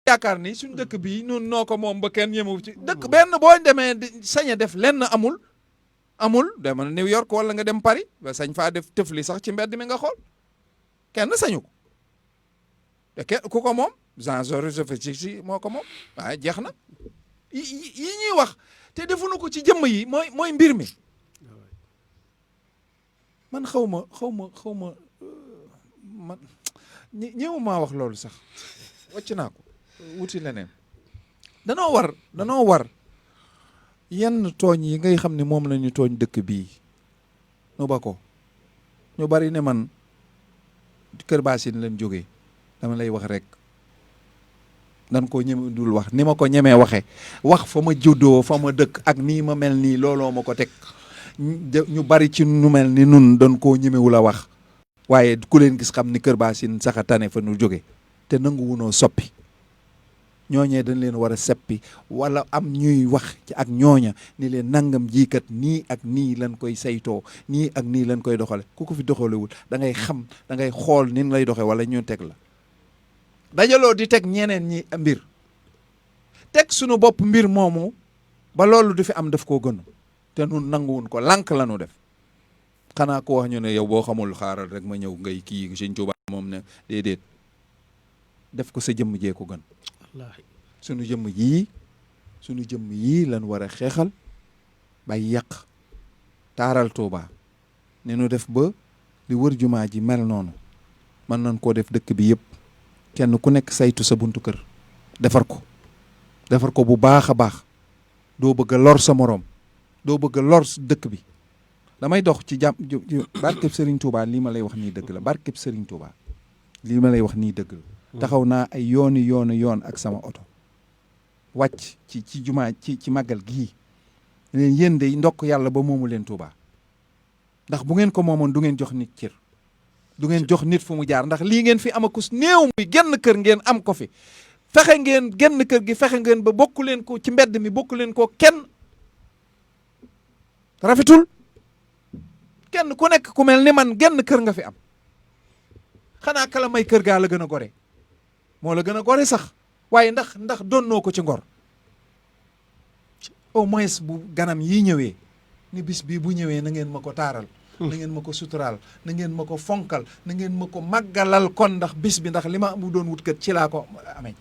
yaakaar ni suñ dëkk bi nun noo ko moom ba kenn ñemewu ci dëkk benn boo demee sañ a def lenn amul demal New York wala nga dem Paris ba sañ faa def tëfli sax ci mbedd mi nga xool kenn sañu ko te kenn ku ko moom Jean Georges Fetchi moo ko moom waaye jeex na yi ñuy wax te defuñu ko ci jëmm yi mooy mbir mi man xaw ma man ñëw maa wax loolu sax wàcc naa ko wuti leneen danoo war yenn tooñ yi ngay xam ne moom la ñu tooñ dëkk bii nu ba ko ñu bari ne man Kër Bassine leen jógee dama lay wax rek dan ko ñeme dul wax ni ma ko ñemee wax fa ma juddoo fa ma dëkk ak nii ma mel nii looloo ma ko teg ñu bari ci nu mel ni nun dan koo ñemewul a wax waaye ku leen gis xam ni Kër Bassine sax a tane fa nu jóge te nanguwunoo soppi ñooñee dañ leen war a seppi wala am ñuy wax ci ak ñooña ni leen nangam jiikat nii ak nii lañ koy saytoo nii ak nii lañ koy doxale ku ko fi doxalewul da ngay xam da ngay xool nin lay doxe wala ñu teg la dajaloo di teg ñeneen ñi mbir teg sunu bopp mbir moomu ba loolu du fi am daf koo gën te nun nanguwun ko lànk la nu def xanaa ko wax ñu ne yow boo xamul xaaral rek ma ñëw ngay kii Sëñ Tuubaa moom ne déedéet def ko sa jëmm jee ko gën sunu jëmm yii lan war a xeexal bay yàq taaral Tuubaa ne nu def ba li wër jumaa ji mel noonu mën nañ koo def dëkk bi yëpp kenn ku nekk saytu sa buntu kër defar ko bu baax a baax doo bëgg a lor sa moroom doo bëgg a lor dëkk bi damay dox ci barkeb Serigne Touba lii ma lay wax nii dëgg la barkeb Serigne Touba lii ma lay wax nii dëgg la taxaw naa ay yoon ak sama oto wàcc ci jumaa ci màggal gii leen yéen de ndokk yàlla ba moomu leen Touba ndax bu ngeen ko moomoon du ngeen jox nit cër du ngeen jox nit fu mu jaar ndax lii ngeen fi amakus néew muy genn kër ngeen am ko fi fexe ngeen genn kër gi fexe ngeen ba bokku leen ko ci mbedd mi bokku leen ko kenn rafetul kenn ku nekk ku mel ni man genn kër nga fi am xanaa kala may kër gaa la gën a gore moo la gën a gore sax waaye ndax donnoo ko ci ngor au moins bu ganam yi ñëwee ni bis bii bu ñëwee na ngeen ma ko taaral na ngeen ma ko suturaal na ngeen ma ko fonkal na ngeen ma ko màggalal kon ndax bis bi ndax li ma mu doon wut kat ci laa ko amee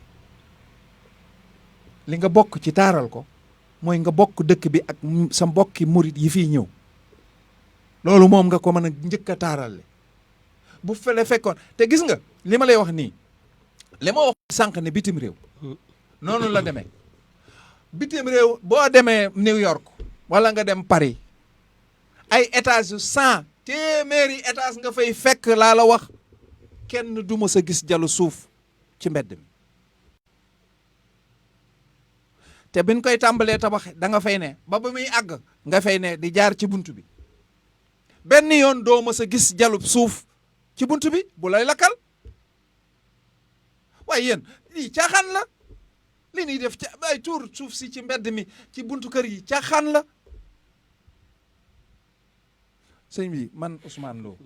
li nga bokk ci taaral ko mooy nga bokk dëkk bi ak sa mbokki murit yi fiy ñëw loolu moom nga ko mën a njëkk a taarale bu fekkoon te gis nga li ma lay wax nii li ma wax sànq ne bitim réew noonu la demee bitim réew boo demee New York wala nga dem Paris ay étage yu 100 téeméeri étage nga fay fekk laa la wax kenn du ma sa gis jalu suuf ci mbedd mi te biñ koy tàmbalee tabax da nga fay ne ba muy àgg nga fay ne di jaar ci bunt bi benn yoon doo ma sa gis jalub suuf ci bunt bi bu lay lakkal waaye yéen lii caaxaan la li ñuy def ca ay tuur suuf si ci mbedd mi ci buntu kër yi caaxaan la sëñ bi man Ousmane Lo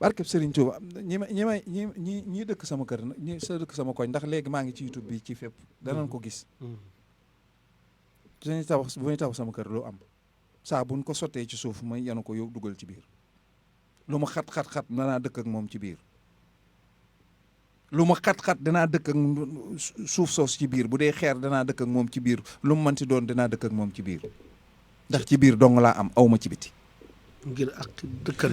barkeb Serigne Touba ñi dëkk sama kër ñi sa dëkk sama koñ ndax léegi maa ngi ci YouTube bi ci fépp danañ ko gis dañuy tabax bu ñuy tabax sama kër lu am saa buñ ko sottee ci suuf may yanu ko yow dugal ci biir lu ma xat danaa dëkk ak moom ci biir lu ma xat-xat danaa dëkk ak suuf soos ci biir bu dee xeer danaa dëkk ak moom ci biir lu mu mënti doon danaa dëkk ak moom ci biir ndax ci biir dong laa am awma ci biti ngir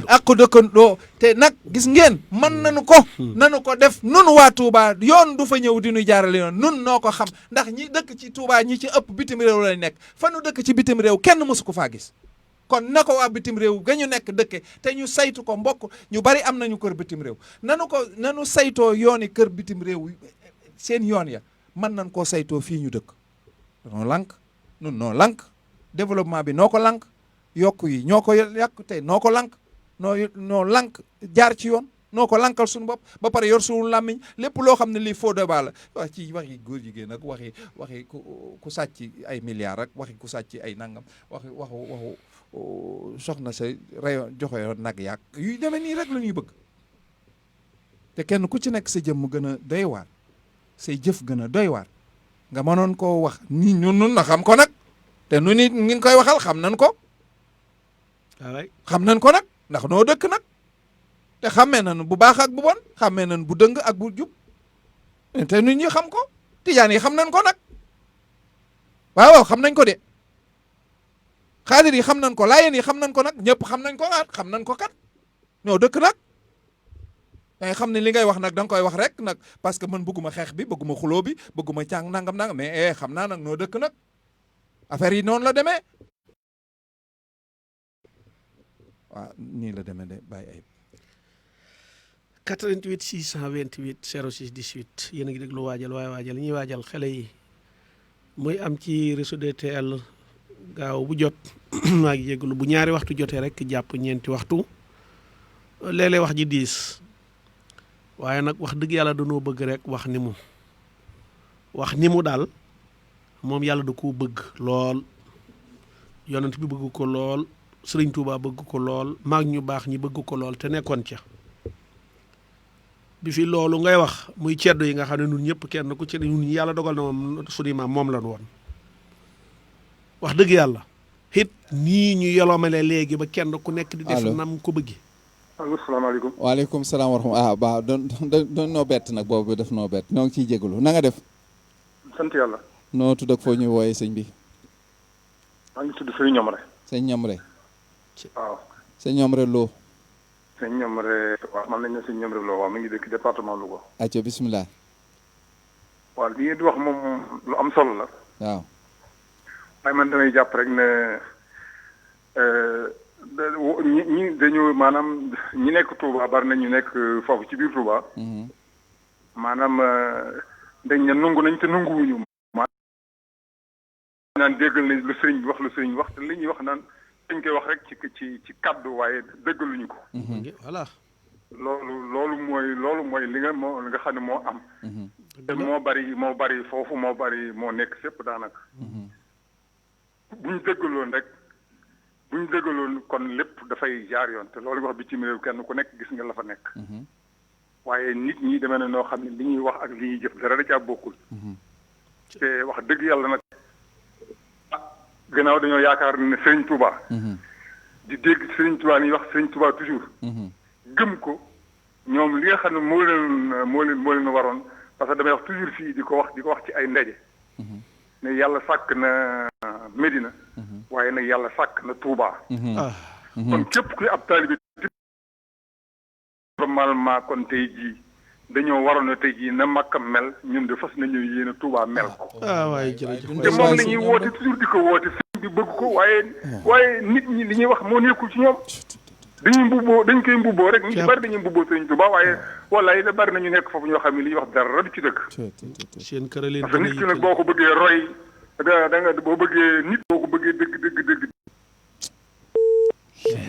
ak dëkkandoo te nag gis ngeen mën nañu ko def nun waa Touba yoon du fa ñëw di ñu jaarale yoon nun noo ko xam ndax ñi dëkk ci Touba ñi ci ëpp bitim réew lay nekk fa nu dëkk ci bitim réew kenn mësu ko faa gis kon na ko waa bitim réew ga ñu nekk dëkke te ñu saytu ko mbokk ñu bari am nañu kër bitim réew nanu saytoo yooni kër bitim réew seen yoon ya mën nañ koo saytoo fii ñu dëkk noo lànk nun noo lànk développement bi noo ko lànk yokk yi ñoo ko yàq tey noo ko lànk noo lànk jaar ci yoon noo ko lankal suñu bopp ba pare yor suñu làmmiñ lépp loo xam ne lii faux débat la wax ci waxi góor jigéen ak waxi ku sàcc ay milliards ak waxi ku sàcc ay nangam waxu soxna sa rayon joxe yoon nag yàq yu demee nii rek la ñuy bëgg te kenn ku ci nekk sa jëmm gën a doy waar say jëf gën a doy waar nga mënoon koo wax ni nun na xam ko nag te nu nit ngi koy waxal xam nañ ko xam nañ ko nag ndax noo dëkk nag te xammee nañ bu baax ak bu bon xammee nañ bu dëng ak bu jub te nit ñi xam ko tijaan yi xam nañ ko nag waaw xam nañ ko de xaadir yi xam nañ ko laayeen yi xam nañ ko nag ñëpp xam nañ ko xam nañ ko kat ñoo dëkk nag dangay xam ne li ngay wax nag da nga koy wax rek nag parce que man bëgguma xeex bi bëgguma xuloo bi bëgguma càng nangam mais xam naa nag noo dëkk nag affaire yi noonu la demee waaw nii la demee de bàyyi ayib 88 628 06 18 yéen a ngi déglu waajal waaye waajal li ñuy waajal xale yi muy am ci réseau DTL gaaw bu jot maa ngi jégalu bu ñaari waxtu jotee rek jàpp ñeenti waxtu léeg-léeg wax ji diis waaye nag wax dëgg yàlla dañoo bëgg rek wax ni mu daal moom yàlla da koo bëgg lool yonent bi bëgg ko lool Sëriñ Tuubaa bëgg ko lool maag ñu baax ñi bëgg ko lool te nekkoon ca bi fi loolu ngay wax muy ceddo yi nga xam ne ñun ñëpp kenn ku ci ne ñun yàlla dogal na moom suñu maam moom lañ woon wax dëgg yàlla it nii ñu yolomale léegi ba kenn ku nekk di def nam ko bëggi asalaamaaleykum. waaleykum salaam wa rahmatulah ba doon noo bett nag boobu def noo bett ñoo ngi ciy jégalu na nga def sant yàlla. noo tudd ak foo ñuy wooyee sëñ bi maa ngi tudd Sëñ Ñomre. sëñ Ñomre waaw. sëñ Ñomre Lo Sëñ Ñomre waaw man nañ ne Sëñ Ñomre Lo waaw mi ngi dëkk département Louga. acca bismillah waaw li ngeen di wax moom lu am solo la. waaw waaye man damay jàpp rek ne ñi dañu maanaam ñi nekk Touba bari na ñu nekk foofu ci biir Touba. maanaam dañ ne nungu nañ te nunguwuñu. maanaam naan déggal nañ lu sëriñ bi wax te li ñuy wax naan dañ koy wax rek ci kaddu waaye déggaluñu ko. voilà. loolu mooy li nga xam ne moo am. te moo bari foofu moo nekk fépp daanaka. bu ñu déggaloon kon lépp dafay jaar yoon te loolu wax bitim réew kenn ku nekk gis nga la fa nekk. waaye nit ñi demee na noo xam ne li ñuy wax ak li ñuy jëf dara da caa bokkul. te wax dëgg yàlla nag gannaaw dañoo yaakaar ne Serigne Touba. di dégg Serigne Touba ni wax Serigne Touba toujours. gëm ko ñoom li nga xam ne moo leen waroon parce que damay wax toujours fii di ko wax ci ay ndaje. ne yàlla sàkk na Medina. waaye nag yàlla sàkk na Touba. kon képp kuy ab taalibe normalement kon tey jii dañoo waroon a tey jii na Makka mel ñun de fas nañu yéene Touba mel ko. waaye jërëjëf te moom la ñuy woote toujours di ko woote sëñ bi bëgg ko waaye nit ñi li ñuy wax moo nekkul ci ñoom. dañ koy mbubboo rek. ñu bari dañuy mbubboo sëñ Touba waaye wallaay da bari nañu nekk foofu ñoo xam ne li ñuy wax dara du ci dëkk. seen kër leen parce que nit ki nag boo ko bëggee roy da nga boo bëggee nit boo ko bëggee dëgg.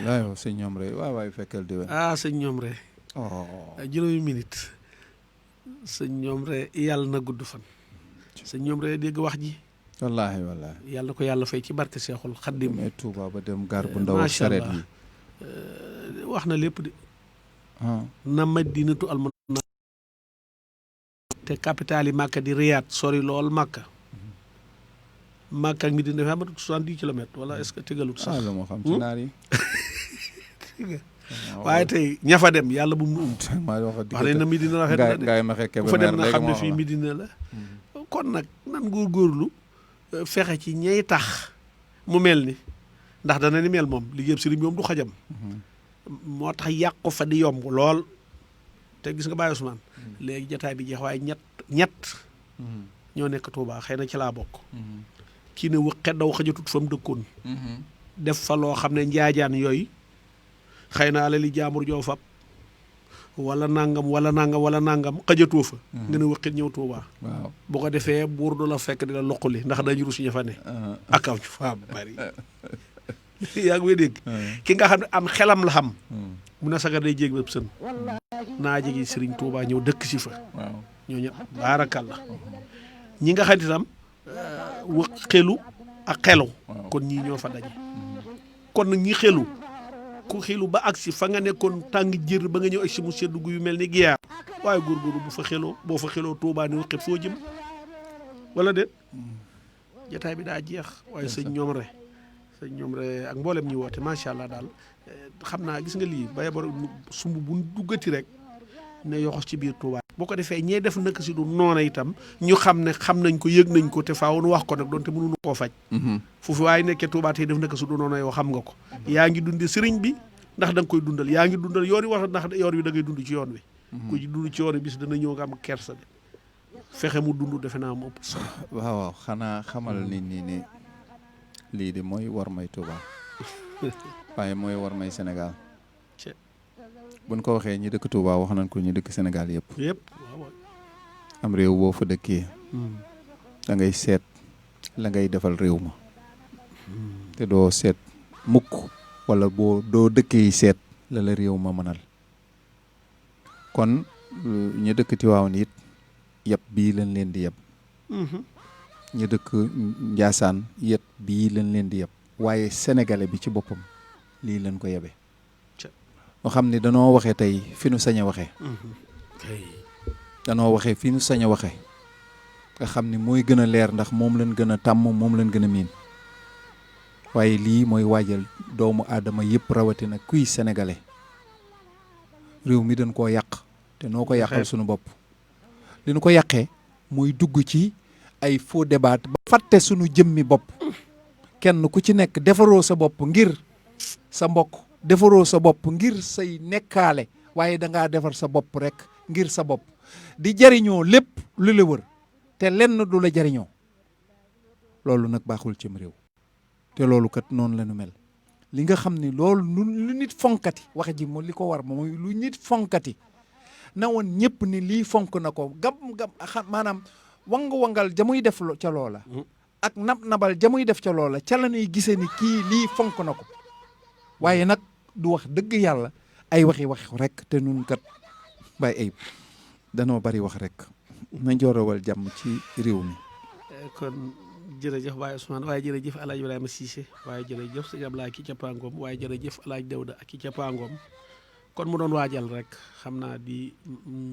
waaw sëñ Ñomre waay fekkal di sëñ Ñomre. juróomi minute sëñ Ñomre yàlla na gudd fan. sëñ Ñomre dégg wax ji. wallaahi yàlla na ko yàlla fay ci barke Seexul Xaddim. mais Touba ba dem gaar bu ndaw sareet yi wax na lépp de. na Madinatu al-Munawwara te capital yi Màkka di Riyad sori lool Màkka. Màkka ak Medina dafa am 70 kilomètres wala est-ce que tegalut sax. la moo xam ci naar yi. waaye tey ña fa dem yàlla bu mu wax nañ na Medina rafet na de ku fa dem na xam ne fii Medina la. kon nag nan góorgóorlu fexe ci ñey tax mu mel ni ndax dana ni mel moom liggéeyam sëriñ bi moom du xajam. moo tax yàqu fa di yomb lool te gis nga Baye Ousmane léegi jotaay bi jeex waaye ñett ñoo nekk Touba xëy na ci laa bokk. kii ne wëqet daw xajatut fa mu dëkkoon. def fa loo xam ne njaajaan yooyu xëy na alali jaambur joo fab wala nangam xajatoo fa. nga ne wëqet ñëw Touba. waaw bu ko defee buur du la fekk di la loqali ndax dañu rus ñu fa ne. akaw ñu fa bari. yaa ngi may dégg. ki nga xam ne am xelam la xam. mu ne sagar day jéeg bépp sën. naaje gi Serigne Touba ñëw dëkk si fa waaw ñooñu baarakàlla ñi nga xam ne itam wa xelu ak xelu kon ñii ñoo fa daje kon nag ñi xelu ku xelu ba agsi fa nga nekkoon tàng jër ba nga ñëw agsi mu seddu gu yu mel ni giyaar waaye góorgóorlu bu fa xeloo boo fa xeloo Touba ni waxet foo jëm wala déet jataay bi daa jeex waaye sëñ ñoom re ak mboolem ñi woote macha allah daal xam naa gis nga lii baye bor sumb bu duggati rek ne yoxos ci biir Touba boo ko defee ñee def naka si du noona itam ñu xam ne xam nañ ko yëg nañ ko te faaw nu wax ko nag doonte mënuñu koo faj foofu waaye nekkee Touba tey def naka si du noona yow xam nga ko yaa ngi dundi sëriñ bi ndax da nga koy dundal yaa ngi dundal yoon wi wax ndax yoon wi da ngay dund ci yoon wi ku ci dund ci yoon wi bis dana ñëw nga am kersa de fexe mu dund defe naa mu ëpp solo waaw xanaa xamal nit ñi ne lii de mooy war may Touba waaye mooy war may Sénégal buñ ko waxee ñi dëkk Touba wax nañ ko ñi dëkk Sénégal yëpp waaw am réew boo fa dëkkee da ngay seet la ngay defal réew ma te doo seet mukk wala boo doo dëkkee seet la la réew ma mënal kon ñu dëkk Tiwaawan it yëpp bii lañ leen di yëpp ñu dëkk Njaasaan yëpp bii lañ leen di yëpp waaye sénégalais bi ci boppam lii lañ ko yebe ñoo xam ne danoo waxee tey fi nu sañ a waxee danoo waxee fi nu sañ a waxee nga xam ne mooy gën a leer ndax moom lañ gën a tàmm moom lañ gën a miin waaye lii mooy waajal doomu aadama yëpp rawatina kuy sénégalais réew mi dañ koo yàq te noo ko yàqal suñu bopp li nu ko yàqee mooy dugg ci ay faux débat ba fàtte suñu jëmmi bopp kenn ku ci nekk defaroo sa bopp ngir sa mbokk defaroo sa bopp ngir say nekkaale waaye dangaa defar sa bopp rek ngir sa bopp di jariñoo lépp lu la wër te lenn du la jariñoo loolu nag baaxul cim réew te loolu kat noonu la nu mel li nga xam ni loolu lu nit fonkati wax ji mo li ko war mooy lu nit fonkati na woon ñëpp ni lii fonk na ko gam maanaam wangal jamuy def ca loola ak nabal jamuy def ca loola ca la ñuy gisee ni kii lii fonk na ko waaye nag du wax dëgg yàlla ay wax rek te nun kat bàyyi ayib danoo bari wax rek na njoorawal jàmm ci réew mi kon jërëjëf Baye Ousmane waaye jërëjëf El Hadj Ibrahima Cissé waaye jërëjëf sëñ Ablaye ki ca Pangom waaye jërëjëf El Hadj Dawda ak ki ca Pangom kon mu doon waajal rek xam naa di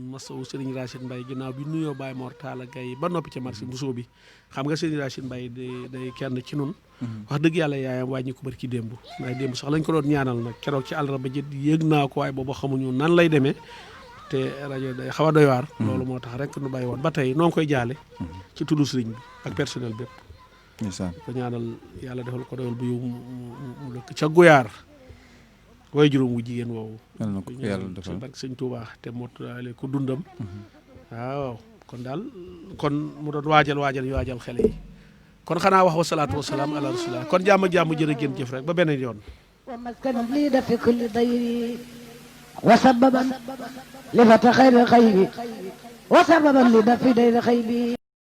masawu Serigne Rachid Mbaye ginnaaw bi nuyoo Baye Mor Talla Gaye ba noppi ca marché Mbusoo bi xam nga Serigne Rachid Mbaye day kenn ci nun wax dëgg yàlla yaayam wàññi ko barki démb waaye démb sax lañ ko doon ñaanal nag keroog ci àllarba ji yëg naa ko waaye boobu xamuñu nan lay demee te rajo day xaw a doy waar loolu moo tax rek nu bàyyi woon ba tey noo ngi koy jaale ci tuddu Serigne bi ak personnel bépp ko ñaanal yàlla defal ko doyal bu yow mu dëkk ca Guyaar waaye juróom wu jigéen woowu yàlla na ko yàlla defal barke sëñ Touba te mottale ko dundam waaw kon daal kon mu doon waajal xele yi kon xanaa wax wa salaatu wa salaam ala rasulillah kon jàmm jërë ngeen jëf rek ba beneen yoon wa maskan lii dafi kulli dayri wa sababan li fata xayri xayri wa sababan li dafi dayri xayri